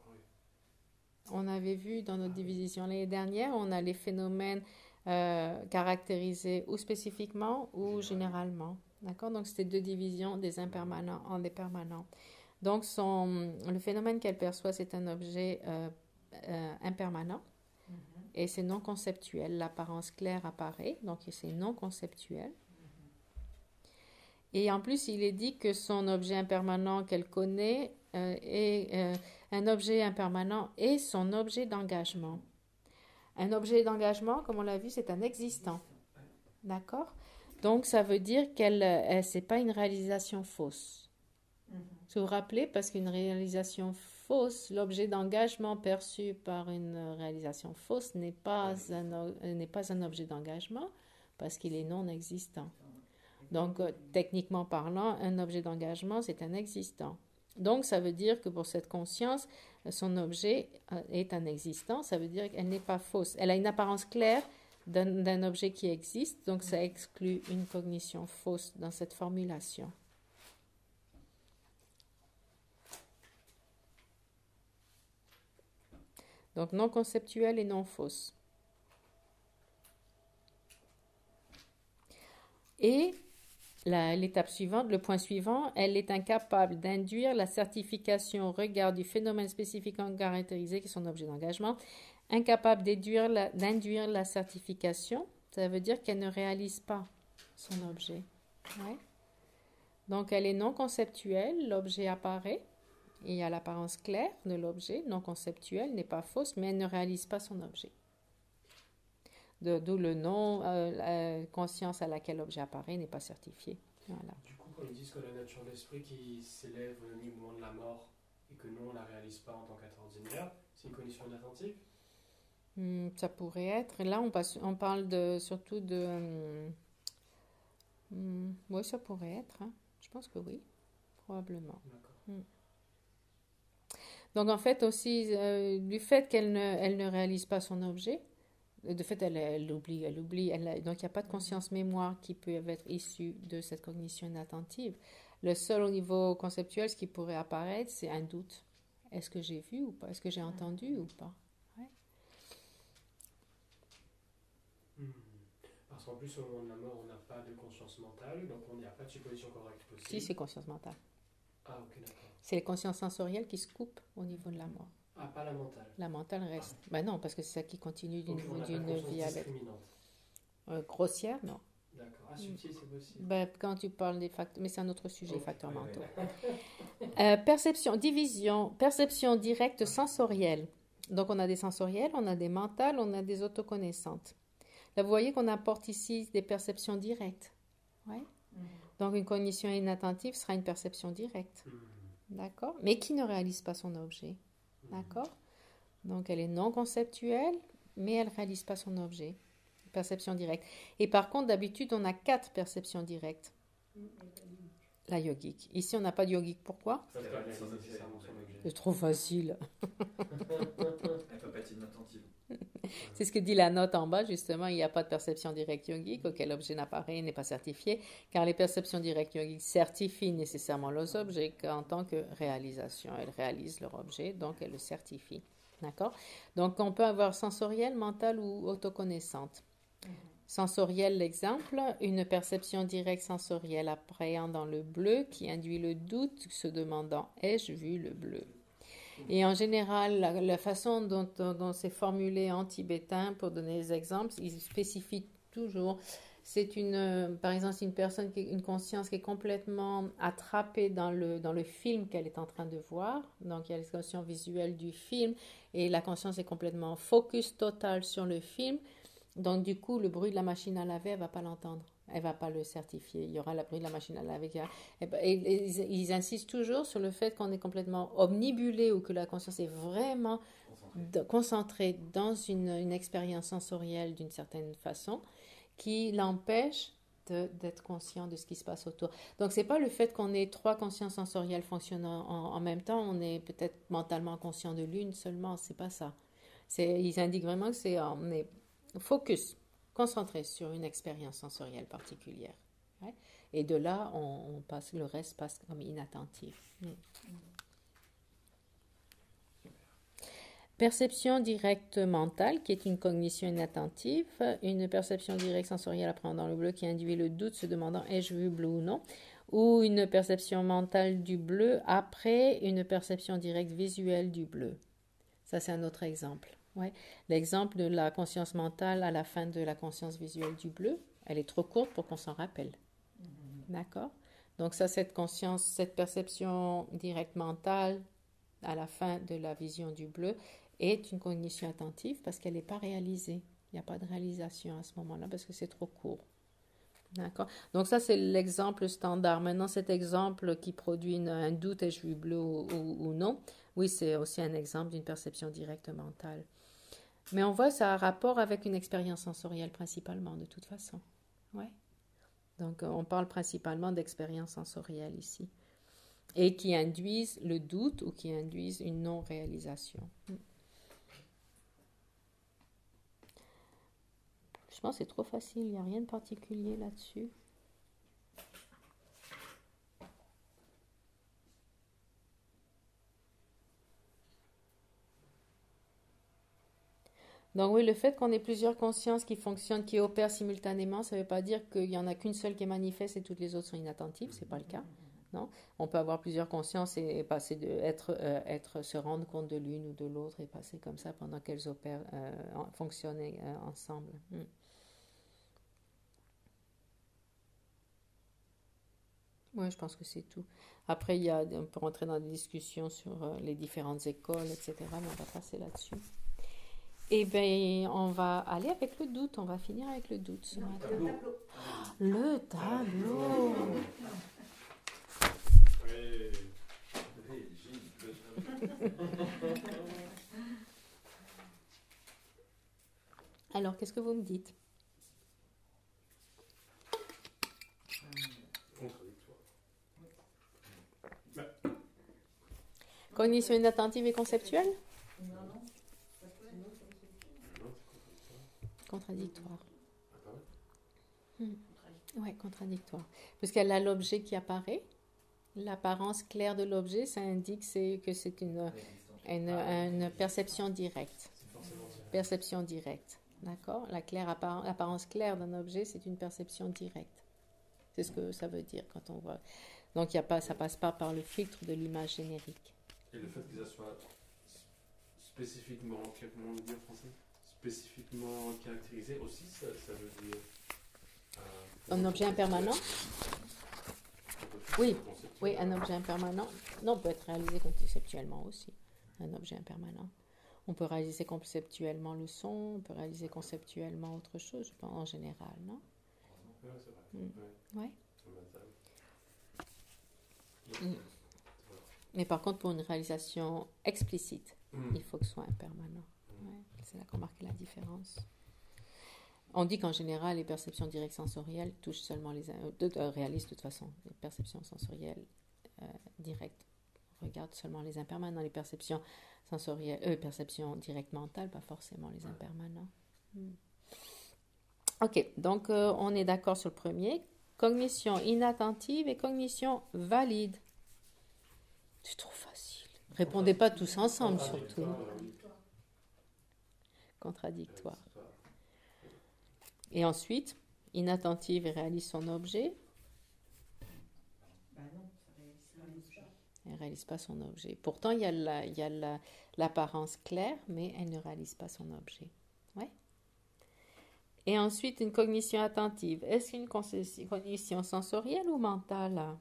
S2: On avait vu dans notre division l'année dernière, on a les phénomènes caractérisés ou spécifiquement ou généralement. D'accord? Donc, c'était 2 divisions des impermanents en des permanents. Donc, le phénomène qu'elle perçoit, c'est un objet impermanent et c'est non conceptuel. L'apparence claire apparaît, donc c'est non conceptuel. Et en plus, il est dit que son objet impermanent qu'elle connaît est un objet impermanent et son objet d'engagement. Un objet d'engagement, comme on l'a vu, c'est un existant. D'accord? Donc, ça veut dire qu'elle c'est pas une réalisation fausse. Vous vous rappelez, parce qu'une réalisation fausse, l'objet d'engagement perçu par une réalisation fausse n'est pas un objet d'engagement parce qu'il est non existant. Donc, techniquement parlant, un objet d'engagement, c'est un existant. Donc, ça veut dire que pour cette conscience, son objet est un existant. Ça veut dire qu'elle n'est pas fausse. Elle a une apparence claire d'un objet qui existe. Donc, ça exclut une cognition fausse dans cette formulation. Donc, non conceptuelle et non fausse. Et l'étape suivante, le point suivant, elle est incapable d'induire la certification au regard du phénomène spécifiquement caractérisé qui est son objet d'engagement. Incapable d'induire la certification, ça veut dire qu'elle ne réalise pas son objet. Ouais. Donc, elle est non conceptuelle, l'objet apparaît. Il y a l'apparence claire de l'objet, non conceptuelle, n'est pas fausse, mais elle ne réalise pas son objet. D'où le nom, conscience à laquelle l'objet apparaît n'est pas certifié. Voilà.
S1: Du coup, quand ils disent que la nature de l'esprit qui s'élève au moment de la mort et que nous, on ne la réalise pas en tant qu'être ordinaire, c'est une condition inattentive?
S2: Ça pourrait être. Là, on parle surtout de... oui, ça pourrait être. Hein. Je pense que oui, probablement. D'accord. Donc, en fait, aussi, du fait qu'elle ne réalise pas son objet, de fait, elle oublie. Donc, il n'y a pas de conscience-mémoire qui peut être issue de cette cognition inattentive. Le seul au niveau conceptuel, ce qui pourrait apparaître, c'est un doute. Est-ce que j'ai vu ou pas? Est-ce que j'ai entendu ou pas? Ouais.
S1: Parce qu'en plus, au moment de la mort, on n'a pas de conscience mentale, donc on n'y a pas de supposition correcte possible.
S2: Si, c'est conscience mentale.
S1: Ah, ok, d'accord.
S2: C'est les consciences sensorielles qui se coupent au niveau de la mort.
S1: Ah, pas la mentale.
S2: La mentale reste. Ah. Ben non, parce que c'est ça qui continue d'une vie avec. Grossière, non.
S1: D'accord. Ah, subtil, c'est possible.
S2: Ben, quand tu parles des facteurs, mais c'est un autre sujet, facteurs mentaux. Perception, division, perception directe sensorielle. Donc, on a des sensorielles, on a des mentales, on a des autoconnaisantes. Là, vous voyez qu'on apporte ici des perceptions directes. Ouais. Donc, une cognition inattentive sera une perception directe. D'accord? Mais qui ne réalise pas son objet. D'accord? Donc, elle est non conceptuelle, mais elle ne réalise pas son objet. Perception directe. Et par contre, d'habitude, on a 4 perceptions directes. La yogique. Ici, on n'a pas de yogique. Pourquoi? C'est trop facile.
S3: Elle peut pas être inattentive.
S2: C'est ce que dit la note en bas, justement. Il n'y a pas de perception directe yogique, auquel objet n'apparaît, n'est pas certifié, car les perceptions directes yogiques certifient nécessairement leurs objets en tant que réalisation. Elles réalisent leur objet, donc elles le certifient. D'accord? Donc, on peut avoir sensorielle, mentale ou autoconnaisantes. Sensorielle, l'exemple, une perception directe sensorielle appréhendant le bleu qui induit le doute, se demandant « ai-je vu le bleu ?» Et en général, la façon dont c'est formulé en tibétain, pour donner des exemples, ils spécifient toujours. C'est par exemple, une personne, une conscience qui est complètement attrapée dans le film qu'elle est en train de voir. Donc, il y a l'expression visuelle du film et la conscience est complètement focus total sur le film. Donc, du coup, le bruit de la machine à laver, elle ne va pas l'entendre. Elle ne va pas le certifier. Il y aura le bruit de la machine à laver. Et ils insistent toujours sur le fait qu'on est complètement omnibulé ou que la conscience est vraiment concentrée dans une expérience sensorielle d'une certaine façon qui l'empêche d'être conscient de ce qui se passe autour. Donc, ce n'est pas le fait qu'on ait 3 consciences sensorielles fonctionnant en même temps. On est peut-être mentalement conscient de l'une seulement. Ce n'est pas ça. Ils indiquent vraiment que on est focus, concentré sur une expérience sensorielle particulière. Ouais? Et de là, le reste passe comme inattentif. Perception directe mentale, qui est une cognition inattentive. Une perception directe sensorielle appréhendant le bleu qui induit le doute, se demandant ai-je vu bleu ou non. Ou une perception mentale du bleu après une perception directe visuelle du bleu. Ça, c'est un autre exemple. Ouais. L'exemple de la conscience mentale à la fin de la conscience visuelle du bleu, elle est trop courte pour qu'on s'en rappelle. D'accord? Donc ça, cette perception directe mentale à la fin de la vision du bleu est une cognition attentive parce qu'elle n'est pas réalisée. Il n'y a pas de réalisation à ce moment-là parce que c'est trop court. D'accord. Donc ça, c'est l'exemple standard. Maintenant, cet exemple qui produit un doute, ai-je vu bleu ou non, oui, c'est aussi un exemple d'une perception directe mentale. Mais on voit ça a rapport avec une expérience sensorielle principalement, de toute façon. Ouais. Donc, on parle principalement d'expériences sensorielles ici. Et qui induisent le doute ou qui induisent une non-réalisation. Je pense que c'est trop facile, il n'y a rien de particulier là-dessus. Donc oui, le fait qu'on ait plusieurs consciences qui fonctionnent, qui opèrent simultanément, ça ne veut pas dire qu'il n'y en a qu'une seule qui est manifeste et toutes les autres sont inattentives, ce n'est pas le cas. Non? On peut avoir plusieurs consciences et passer se rendre compte de l'une ou de l'autre et passer comme ça pendant qu'elles opèrent, fonctionnent ensemble. Oui, je pense que c'est tout. Après, on peut rentrer dans des discussions sur les différentes écoles, etc., mais on va passer là-dessus. Eh bien, on va aller avec le doute. On va finir avec le doute ce matin. Le tableau. Alors, qu'est-ce que vous me dites? Cognition inattentive et conceptuelle?
S6: Non.
S2: Contradictoire. Oui, contradictoire. Parce qu'elle a l'objet qui apparaît. L'apparence claire de l'objet, ça indique que c'est une perception directe. Perception directe. D'accord? L'apparence claire d'un objet, c'est une perception directe. C'est ce que ça veut dire quand on voit. Donc, ça passe pas par le filtre de l'image générique.
S5: Et le fait que ça soit spécifiquement, comment on dit en français, spécifiquement caractérisé aussi, ça veut dire...
S2: un objet impermanent? Oui, un objet impermanent. Non, peut être réalisé conceptuellement aussi, un objet impermanent. On peut réaliser conceptuellement le son, on peut réaliser conceptuellement autre chose, je pense, en général, non?
S5: Oui, c'est vrai.
S2: Oui. Mais par contre, pour une réalisation explicite, il faut que ce soit impermanent. Ouais, c'est là qu'on marque la différence. On dit qu'en général, les perceptions directes sensorielles touchent seulement réalisent de toute façon. Les perceptions sensorielles directes regardent seulement les impermanents. Les perceptions perceptions directes mentales, pas forcément les impermanents. Ok, donc on est d'accord sur le premier. Cognition inattentive et cognition valide. C'est trop facile. Répondez pas tous ensemble, surtout. Contradictoire. Et ensuite, inattentive et réalise son objet.
S6: Non, ça réalise pas.
S2: Elle ne réalise pas son objet. Pourtant, il y a l'apparence claire, mais elle ne réalise pas son objet. Ouais. Et ensuite, une cognition attentive. Est-ce une cognition sensorielle ou mentale?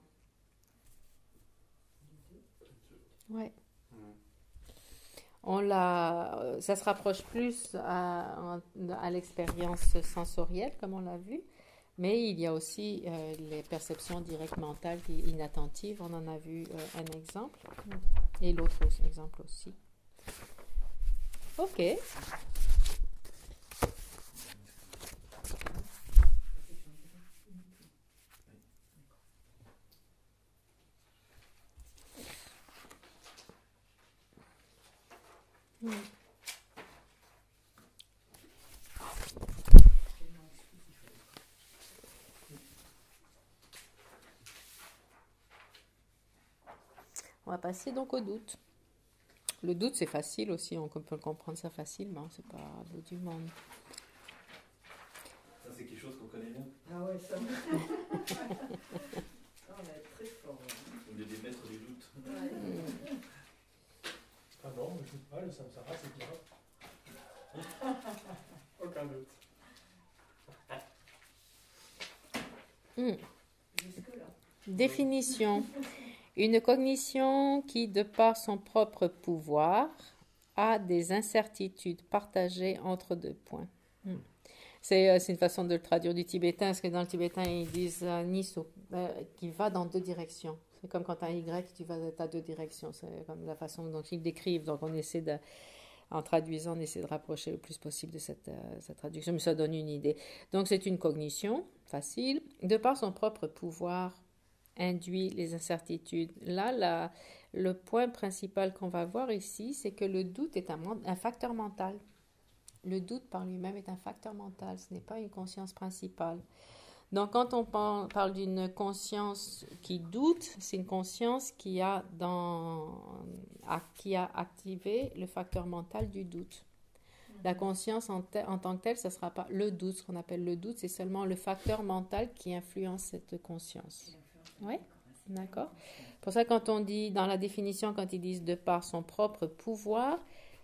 S2: Ouais. Ça se rapproche plus à l'expérience sensorielle, comme on l'a vu, mais il y a aussi les perceptions directes mentales inattentives. On en a vu un exemple, et l'autre exemple aussi. Ok. On va passer donc au doute. Le doute, c'est facile aussi, on peut comprendre ça facilement, c'est pas à bout du monde.
S3: Ça, c'est quelque chose qu'on connaît bien.
S6: Ah ouais, ça. Ça, on va être très fort.
S3: On est des maîtres du doute.
S1: Ah non, je ne doute pas, le samsara, c'est bien. Aucun doute.
S6: Jusque-là.
S2: Définition. Une cognition qui, de par son propre pouvoir, a des incertitudes partagées entre deux points. C'est une façon de le traduire du tibétain, parce que dans le tibétain, ils disent Niso, qui va dans deux directions. C'est comme quand tu as un Y, tu vas à deux directions. C'est comme la façon dont ils le décrivent. Donc, en traduisant, on essaie de rapprocher le plus possible de cette traduction, mais ça donne une idée. Donc, c'est une cognition facile. De par son propre pouvoir, induit les incertitudes. Là, le point principal qu'on va voir ici, c'est que le doute est un facteur mental. Le doute par lui-même est un facteur mental, ce n'est pas une conscience principale. Donc, quand on parle d'une conscience qui doute, c'est une conscience qui a activé le facteur mental du doute. La conscience en tant que telle, ce ne sera pas le doute. Ce qu'on appelle le doute, c'est seulement le facteur mental qui influence cette conscience. Oui, d'accord. Pour ça, quand on dit, dans la définition, quand ils disent de par son propre pouvoir,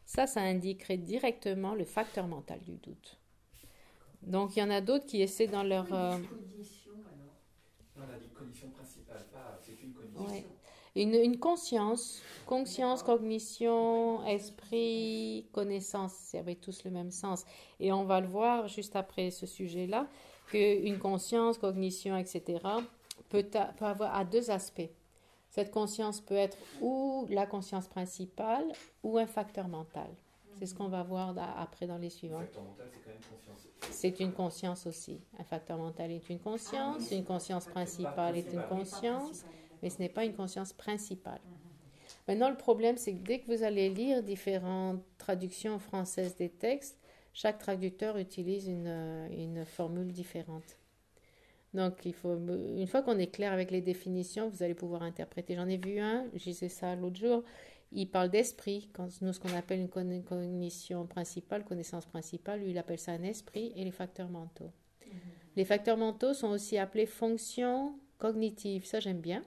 S2: ça indiquerait directement le facteur mental du doute. Donc, il y en a d'autres qui essaient dans leur...
S6: Cognition, alors.
S3: On a dit cognition principale, c'est une cognition.
S2: Ouais. Une conscience, cognition, esprit, connaissance, ça avait tous le même sens. Et on va le voir juste après ce sujet-là, qu'une conscience, cognition, etc., peut avoir à deux aspects. Cette conscience peut être ou la conscience principale ou un facteur mental. C'est ce qu'on va voir après dans les suivants.
S3: Un facteur mental, c'est quand même conscience.
S2: C'est une conscience aussi. Un facteur mental est une conscience, une conscience principale est une conscience, mais ce n'est pas une conscience principale. Maintenant, le problème, c'est que dès que vous allez lire différentes traductions françaises des textes, chaque traducteur utilise une formule différente. Donc, une fois qu'on est clair avec les définitions, vous allez pouvoir interpréter. J'en ai vu un, je disais ça l'autre jour, il parle d'esprit, nous ce qu'on appelle une cognition principale, connaissance principale, lui il appelle ça un esprit et les facteurs mentaux. Les facteurs mentaux sont aussi appelés fonctions cognitives, ça j'aime bien.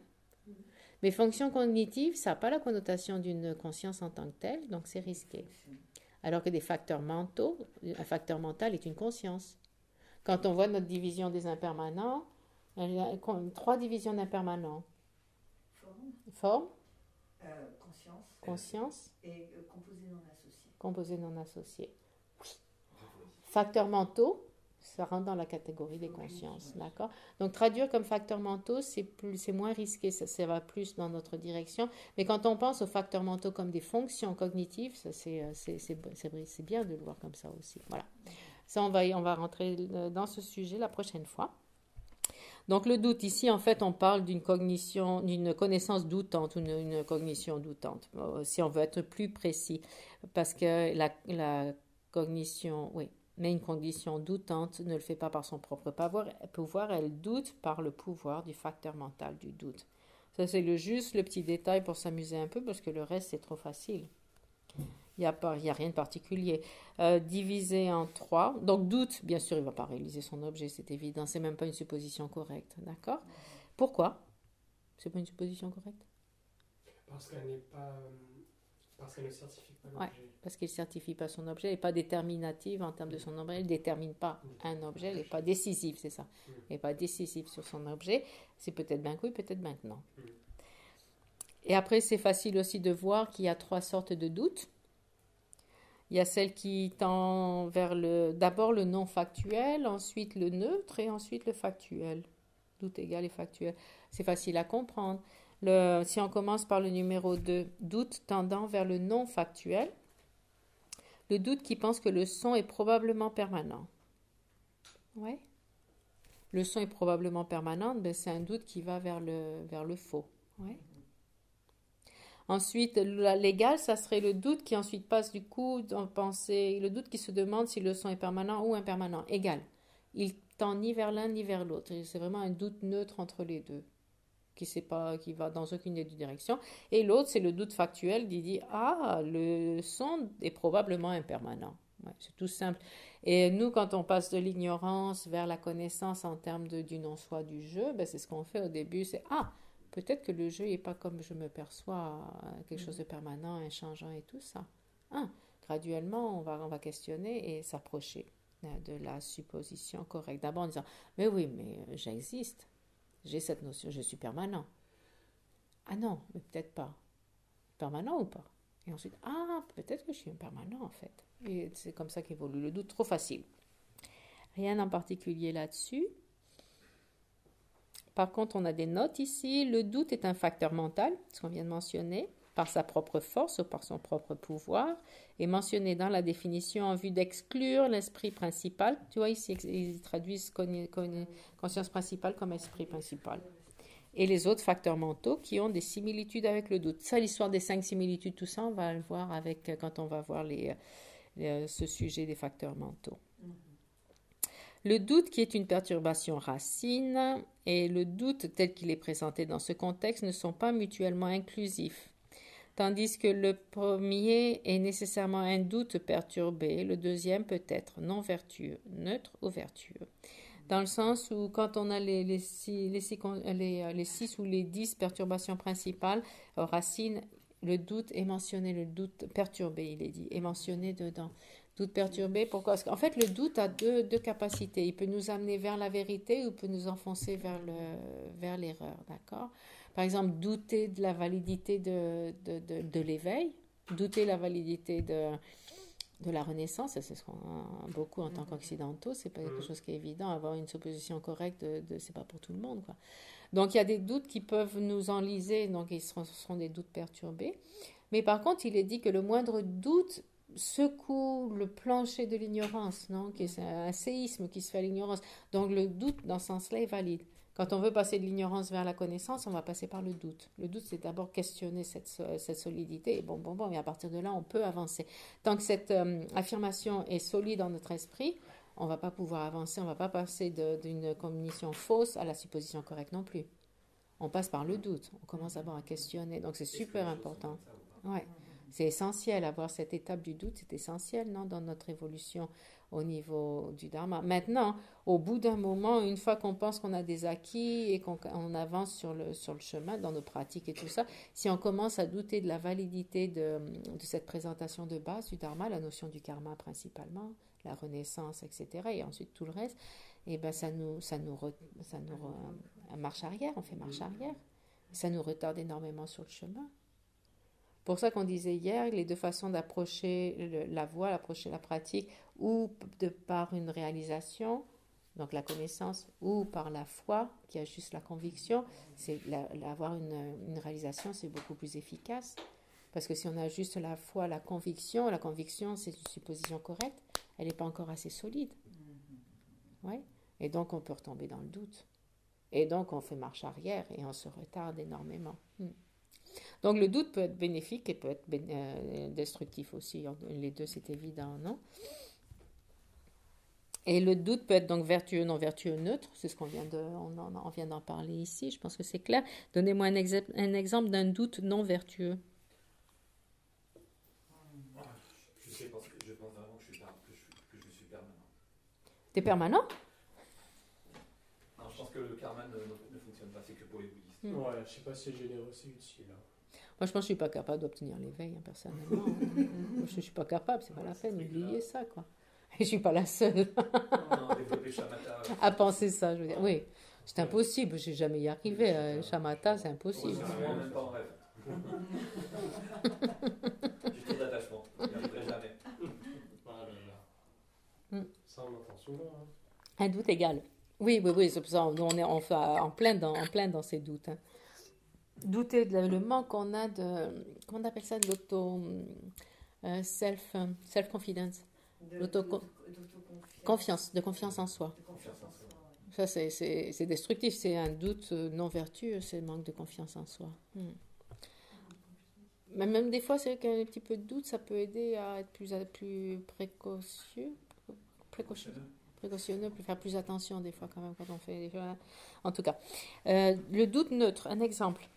S2: Mais fonctions cognitives, ça n'a pas la connotation d'une conscience en tant que telle, donc c'est risqué. Alors que des facteurs mentaux, un facteur mental est une conscience. Quand on voit notre division des impermanents, il y a 3 divisions d'impermanents. Forme. Conscience.
S6: Et composé non associé.
S2: Composé non associé. Oui. Facteurs mentaux, ça rentre dans la catégorie des consciences, d'accord? Donc traduire comme facteurs mentaux, c'est moins risqué, ça va plus dans notre direction. Mais quand on pense aux facteurs mentaux comme des fonctions cognitives, c'est bien de le voir comme ça aussi. Voilà. Ça, on va rentrer dans ce sujet la prochaine fois. Donc le doute, ici, en fait, on parle d'une cognition, d'une connaissance doutante, une cognition doutante, si on veut être plus précis, parce que la cognition, oui, mais une cognition doutante ne le fait pas par son propre pouvoir, elle doute par le pouvoir du facteur mental du doute. Ça, c'est juste le petit détail pour s'amuser un peu, parce que le reste, c'est trop facile. Il n'y a rien de particulier. Divisé en 3. Donc, doute, bien sûr, il ne va pas réaliser son objet, c'est évident. Ce n'est même pas une supposition correcte. D'accord? Pourquoi? Ce n'est pas une supposition correcte?
S1: Parce qu'elle ne certifie pas l'objet.
S2: Ouais, parce qu'il ne certifie pas son objet. Elle n'est pas déterminative en termes de son objet. Elle ne détermine pas un objet. Elle n'est pas décisive, c'est ça. Elle n'est pas décisive sur son objet. C'est peut-être bien que oui, peut-être bien que non. Et après, c'est facile aussi de voir qu'il y a 3 sortes de doutes. Il y a celle qui tend vers d'abord le non factuel, ensuite le neutre et ensuite le factuel. Doute égal et factuel. C'est facile à comprendre. Si on commence par le numéro 2, doute tendant vers le non factuel. Le doute qui pense que le son est probablement permanent. Ouais. Le son est probablement permanent, mais c'est un doute qui va vers le faux. Ouais. Ensuite, l'égal, ça serait le doute qui ensuite passe du coup en pensée, le doute qui se demande si le son est permanent ou impermanent. Égal. Il tend ni vers l'un ni vers l'autre. C'est vraiment un doute neutre entre les deux, qui va dans aucune des deux directions. Et l'autre, c'est le doute factuel qui dit « Ah, le son est probablement impermanent. Ouais, ». C'est tout simple. Et nous, quand on passe de l'ignorance vers la connaissance en termes du non-soi du jeu, c'est ce qu'on fait au début, c'est « Ah ». Peut-être que le jeu n'est pas comme je me perçois, quelque chose de permanent, inchangeant et tout ça. Graduellement, on va questionner et s'approcher de la supposition correcte. D'abord en disant, mais oui, mais j'existe. J'ai cette notion, je suis permanent. Ah non, mais peut-être pas. Permanent ou pas? Et ensuite, peut-être que je suis impermanent en fait. Et c'est comme ça qu'évolue le doute. Trop facile. Rien en particulier là-dessus. Par contre, on a des notes ici. Le doute est un facteur mental, ce qu'on vient de mentionner, par sa propre force ou par son propre pouvoir, est mentionné dans la définition en vue d'exclure l'esprit principal. Tu vois, ici, ils traduisent conscience principale comme esprit principal. Et les autres facteurs mentaux qui ont des similitudes avec le doute. Ça, l'histoire des 5 similitudes, tout ça, on va le voir quand on va voir ce sujet des facteurs mentaux. Le doute qui est une perturbation racine et le doute tel qu'il est présenté dans ce contexte ne sont pas mutuellement inclusifs. Tandis que le premier est nécessairement un doute perturbé, le deuxième peut être non vertueux, neutre ou vertueux. Dans le sens où quand on a les 6 ou les 10 perturbations principales, racine, le doute est mentionné, le doute perturbé, il est dit, est mentionné dedans. Doute perturbé, pourquoi? Parce qu'en fait, le doute a deux capacités. Il peut nous amener vers la vérité ou peut nous enfoncer vers l'erreur, d'accord? Par exemple, douter de la validité de l'éveil, douter de la validité de la renaissance, c'est ce qu'on a beaucoup en tant qu'occidentaux, c'est pas quelque chose qui est évident, avoir une supposition correcte, c'est pas pour tout le monde, quoi. Donc, il y a des doutes qui peuvent nous enliser, donc ce seront des doutes perturbés. Mais par contre, il est dit que le moindre doute secoue le plancher de l'ignorance, non? C'est un séisme qui se fait à l'ignorance. Donc le doute, dans ce sens-là, est valide. Quand on veut passer de l'ignorance vers la connaissance, on va passer par le doute. Le doute, c'est d'abord questionner cette solidité. Et bon, mais à partir de là, on peut avancer. Tant que cette affirmation est solide dans notre esprit, on ne va pas pouvoir avancer, on ne va pas passer d'une cognition fausse à la supposition correcte non plus. On passe par le doute. On commence d'abord à questionner. Donc c'est super important. Ouais. C'est essentiel, avoir cette étape du doute, c'est essentiel, non, dans notre évolution au niveau du Dharma. Maintenant, au bout d'un moment, une fois qu'on pense qu'on a des acquis et qu'on avance sur le chemin, dans nos pratiques et tout ça, si on commence à douter de la validité de cette présentation de base du Dharma, la notion du karma principalement, la renaissance, etc., et ensuite tout le reste, et ben ça nous marche arrière, on fait marche arrière. Ça nous retarde énormément sur le chemin. Pour ça qu'on disait hier, les deux façons d'approcher la voie, d'approcher la pratique, ou par une réalisation, donc la connaissance, ou par la foi, qui a juste la conviction, c'est avoir une réalisation, c'est beaucoup plus efficace. Parce que si on a juste la foi, la conviction, c'est une supposition correcte, elle n'est pas encore assez solide. Ouais. Et donc on peut retomber dans le doute. Et donc on fait marche arrière et on se retarde énormément. Donc le doute peut être bénéfique et peut être destructif aussi. Les deux, c'est évident, non? Et le doute peut être donc vertueux, non vertueux, neutre. C'est ce qu'on vient on vient d'en parler ici. Je pense que c'est clair. Donnez-moi un exemple d'un doute non vertueux.
S3: Je sais, parce que je pense vraiment que je suis permanent.
S2: T'es permanent?
S3: Non, je pense que le karma ne fonctionne pas, c'est que pour les bouddhistes.
S1: Ouais, je sais pas si c'est généreux, c'est utile.
S2: Moi, je pense que je suis pas capable d'obtenir l'éveil, personnellement. Je ne suis pas capable, c'est pas la peine, oubliez ça, quoi. Et je suis pas la seule à penser ça, je veux dire. Oui, c'est impossible, je n'ai jamais y arrivé. Shamatha, c'est impossible.
S3: Moi, même pas en rêve. J'ai trop d'attachement, je n'y arriverai jamais.
S1: Ça, on entend souvent. Hein.
S2: Un doute égal. Oui, c'est pour ça, on est en plein dans ces doutes. Hein. Douter le manque qu'on a qu'on appelle ça de self-confidence, confiance en soi. Ça, c'est destructif, c'est un doute non vertueux, c'est le manque de confiance en soi. Mais même des fois, c'est vrai qu'un petit peu de doute, ça peut aider à être plus précautionneux, faire plus attention des fois quand même quand on fait des choses. En tout cas, le doute neutre, un exemple.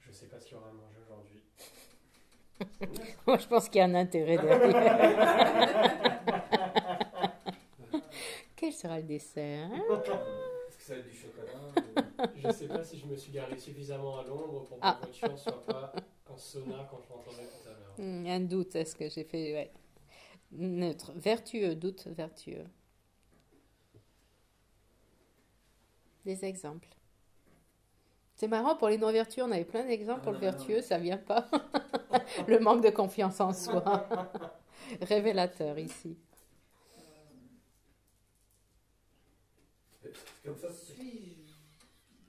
S1: Je sais pas ce qu'il y aura à manger aujourd'hui.
S2: Moi, je pense qu'il y a un intérêt derrière. Quel sera le dessert, hein?
S3: Est-ce que ça va être du chocolat
S1: Je sais pas si je me suis garé suffisamment à l'ombre pour que ma voiture ne soit pas en sauna quand je rentrerai tout à l'heure.
S2: Un doute, est-ce que j'ai fait... Ouais. Neutre. Vertueux, doute vertueux. Des exemples. C'est marrant, pour les non-vertueux, on avait plein d'exemples. Pour le vertueux, ça vient pas. Le manque de confiance en soi. Révélateur ici.
S3: Comme ça,
S6: Suis-je...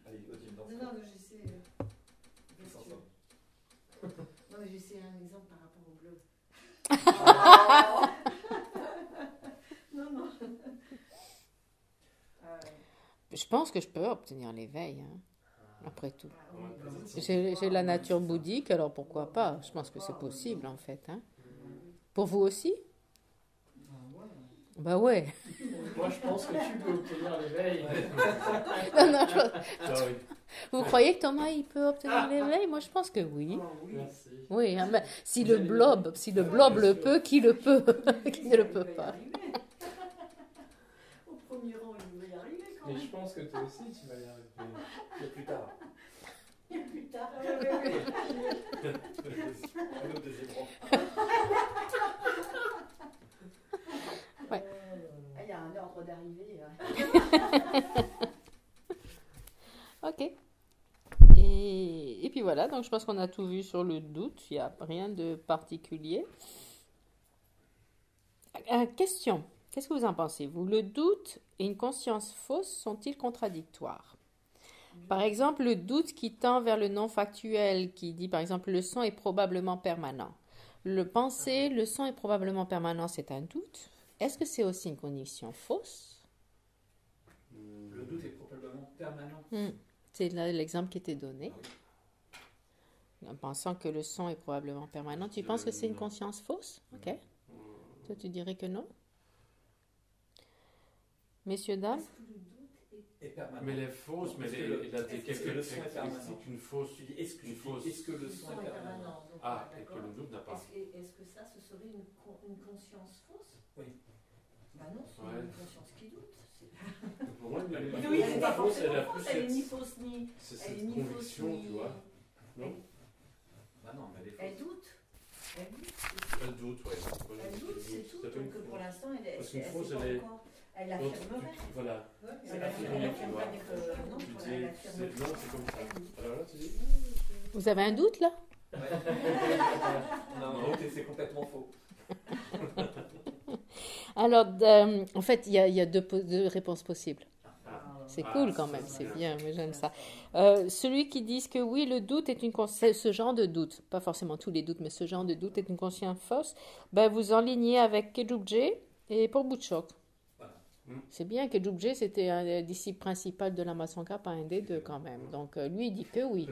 S3: allez, Odile, dans
S6: Non, j'essaie... Non, mais j'essaie un exemple par rapport au blog. Non.
S2: Je pense que je peux obtenir l'éveil, hein, après tout. J'ai la nature bouddhique, alors pourquoi pas? Je pense que c'est possible, en fait. Hein. Pour vous aussi? Bah ouais.
S1: Moi, je pense que tu peux obtenir l'éveil.
S2: Vous croyez que Thomas, il peut obtenir l'éveil? Moi, je pense que oui.
S1: Merci.
S2: Oui, hein, mais si le blob le peut, qui le peut? Qui ne le peut pas?
S6: Au premier rang, il va y arriver quand
S1: Mais
S6: même.
S1: je pense que toi aussi, tu vas y arriver.
S3: Mais plus tard.
S6: Et plus tard.
S3: Allez, au deuxième rang.
S2: Ouais.
S6: Il y a un ordre d'arrivée.
S2: Ok. Et puis voilà, donc je pense qu'on a tout vu sur le doute, il n'y a rien de particulier. Question, qu'est-ce que vous en pensez, vous? Le doute et une conscience fausse sont-ils contradictoires? Par exemple, le doute qui tend vers le non factuel, qui dit par exemple le son est probablement permanent. Le penser, le son est probablement permanent, c'est un doute. Est-ce que c'est aussi une condition fausse?
S3: Le doute est probablement permanent.
S2: C'est là l'exemple qui était donné. En pensant que le son est probablement permanent, tu penses que c'est une conscience fausse? Ok. Toi, tu dirais que non? Messieurs, dames?
S3: Est permanent.
S5: Mais elle est fausse, mais il a des quelques caractéristiques, une fausse.
S3: Tu dis, est-ce que le son est permanent?
S5: Ah, et que le doute n'a pas.
S6: Est-ce que ça, ce serait une conscience fausse?
S3: Oui.
S6: Bah non, c'est une conscience qui doute.
S5: Pour moi,
S6: Oui, c'est pas forcément fausse, elle est ni fausse ni...
S5: C'est
S6: Elle est
S5: cette
S6: ni fausse
S5: conviction,
S6: ni...
S5: tu vois. Non?
S3: Bah non, mais elle est fausse.
S6: Elle doute. Elle doute.
S5: Elle doute, ouais.
S6: Elle doute, c'est tout. Donc pour l'instant, elle
S5: Parce qu'une
S6: sait
S5: fausse,
S6: pas
S5: elle est...
S6: encore. Elle l'affirmerait.
S5: Voilà.
S6: Elle affirmerait que non,
S5: Tu dis,
S6: elle affirmerait.
S5: non, c'est comme ça. Alors là, tu dis...
S2: Vous avez un doute là?
S3: Ouais. Non, c'est complètement faux.
S2: Alors, en fait, il y a deux réponses possibles. C'est cool quand même, c'est bien, moi j'aime ça. Celui qui dit que oui, le doute est ce genre de doute, pas forcément tous les doutes, mais ce genre de doute est une conscience fausse, ben vous enlignez avec Kedjubje et pour Butchok. C'est bien, Kedjubje c'était un disciple principal de Lama Tsongkhapa, un des deux quand même. Donc lui il dit que oui.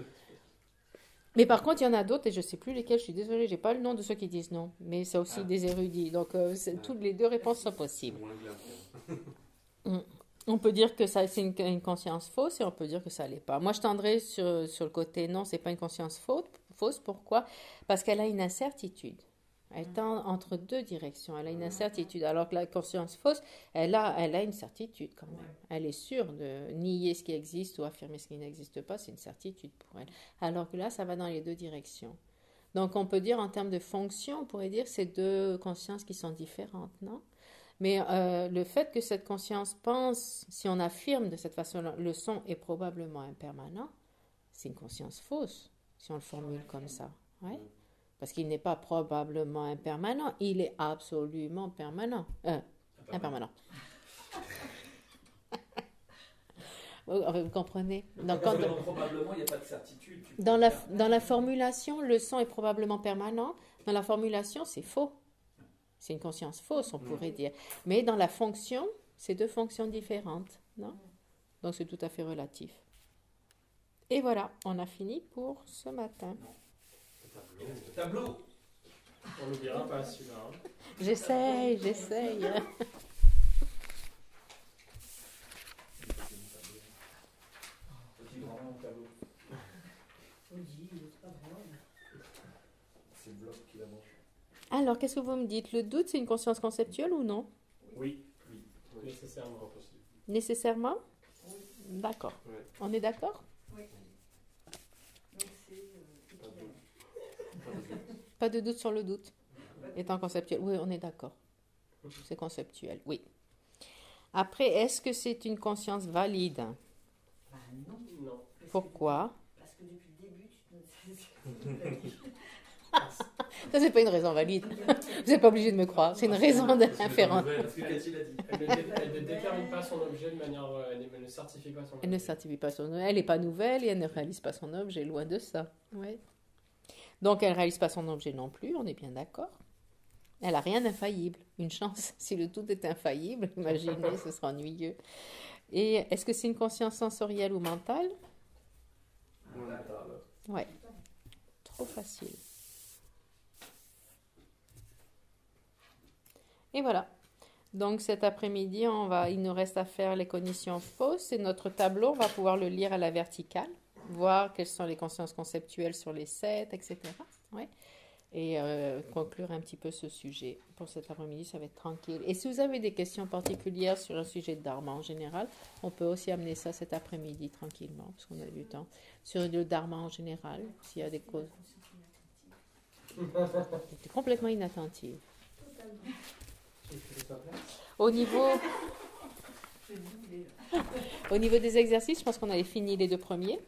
S2: Mais par contre, il y en a d'autres, et je ne sais plus lesquels, je suis désolée, je n'ai pas le nom de ceux qui disent non. Mais c'est aussi des érudits. Donc, toutes les deux réponses sont possibles. On peut dire que c'est une conscience fausse, et on peut dire que ça ne l'est pas. Moi, je tendrais sur le côté non, ce n'est pas une conscience fausse. Pourquoi? Parce qu'elle a une incertitude. Elle tend entre deux directions. Elle a une incertitude. Alors que la conscience fausse, elle a une certitude quand même. Elle est sûre de nier ce qui existe ou affirmer ce qui n'existe pas. C'est une certitude pour elle. Alors que là, ça va dans les deux directions. Donc, on peut dire en termes de fonction, on pourrait dire que c'est deux consciences qui sont différentes, non? Mais le fait que cette conscience pense, si on affirme de cette façon-là, le son est probablement impermanent, c'est une conscience fausse, si on le formule comme ça. Ouais? Parce qu'il n'est pas probablement impermanent, il est absolument permanent. Impermanent. Vous comprenez? Donc,
S3: probablement, il n'y a pas de certitude.
S2: Dans la formulation, le son est probablement permanent. Dans la formulation, c'est faux. C'est une conscience fausse, on pourrait dire. Mais dans la fonction, c'est deux fonctions différentes. Non? Donc, c'est tout à fait relatif. Et voilà, on a fini pour ce matin.
S3: Le tableau.
S1: On n'oubliera pas celui-là. Hein.
S2: J'essaye.
S3: C'est le bloc qui la mange.
S2: Alors, qu'est-ce que vous me dites? Le doute, c'est une conscience conceptuelle ou non?
S1: Oui. Nécessairement.
S2: Nécessairement? D'accord.
S5: Ouais.
S2: On est d'accord?
S6: Oui. Donc c'est
S2: Pas de doute sur le doute. Étant conceptuel. Oui, on est d'accord. C'est conceptuel, oui. Après, est-ce que c'est une conscience valide?
S1: Non.
S2: Pourquoi? Ça, c'est pas une raison valide. Vous n'êtes pas obligé de me croire. C'est une raison d'inférence.
S3: Parce que Cathy l'a dit.
S1: Elle ne détermine pas son objet de manière. Elle ne certifie pas son objet.
S2: Elle ne certifie pas son objet. Elle n'est pas nouvelle et elle ne réalise pas son objet. Loin de ça. Ouais. Donc, elle ne réalise pas son objet non plus. On est bien d'accord. Elle n'a rien d'infaillible. Une chance. Si le tout est infaillible, imaginez, ce sera ennuyeux. Et est-ce que c'est une conscience sensorielle ou mentale? Ouais. Trop facile. Et voilà. Donc cet après-midi, il nous reste à faire les cognitions fausses. Et notre tableau, on va pouvoir le lire à la verticale, voir quelles sont les consciences conceptuelles sur les 7, etc. Ouais. Et conclure un petit peu ce sujet. Pour cet après-midi, ça va être tranquille. Et si vous avez des questions particulières sur un sujet de Dharma en général, on peut aussi amener ça cet après-midi tranquillement, parce qu'on a du temps. Sur le Dharma en général, s'il y a des causes. J'étais complètement inattentive. Au niveau des exercices, je pense qu'on avait fini les 2 premiers.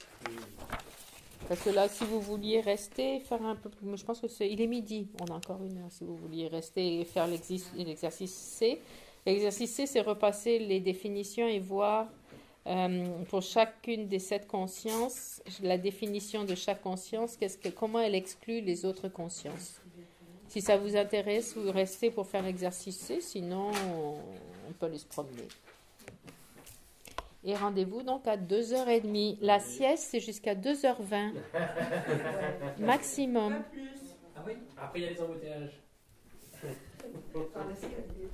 S2: Parce que là, si vous vouliez rester, faire un peu... Je pense il est midi, on a encore 1 heure. Si vous vouliez rester et faire l'exercice C. L'exercice C, c'est repasser les définitions et voir pour chacune des 7 consciences, la définition de chaque conscience, comment elle exclut les autres consciences. Si ça vous intéresse, vous restez pour faire l'exercice C, sinon on peut aller se promener. Et rendez-vous donc à 2h30. La sieste, c'est jusqu'à 2h20. Maximum.
S6: Pas plus.
S3: Ah oui.
S1: Après, il y a les embouteillages.
S6: Par l'escalier.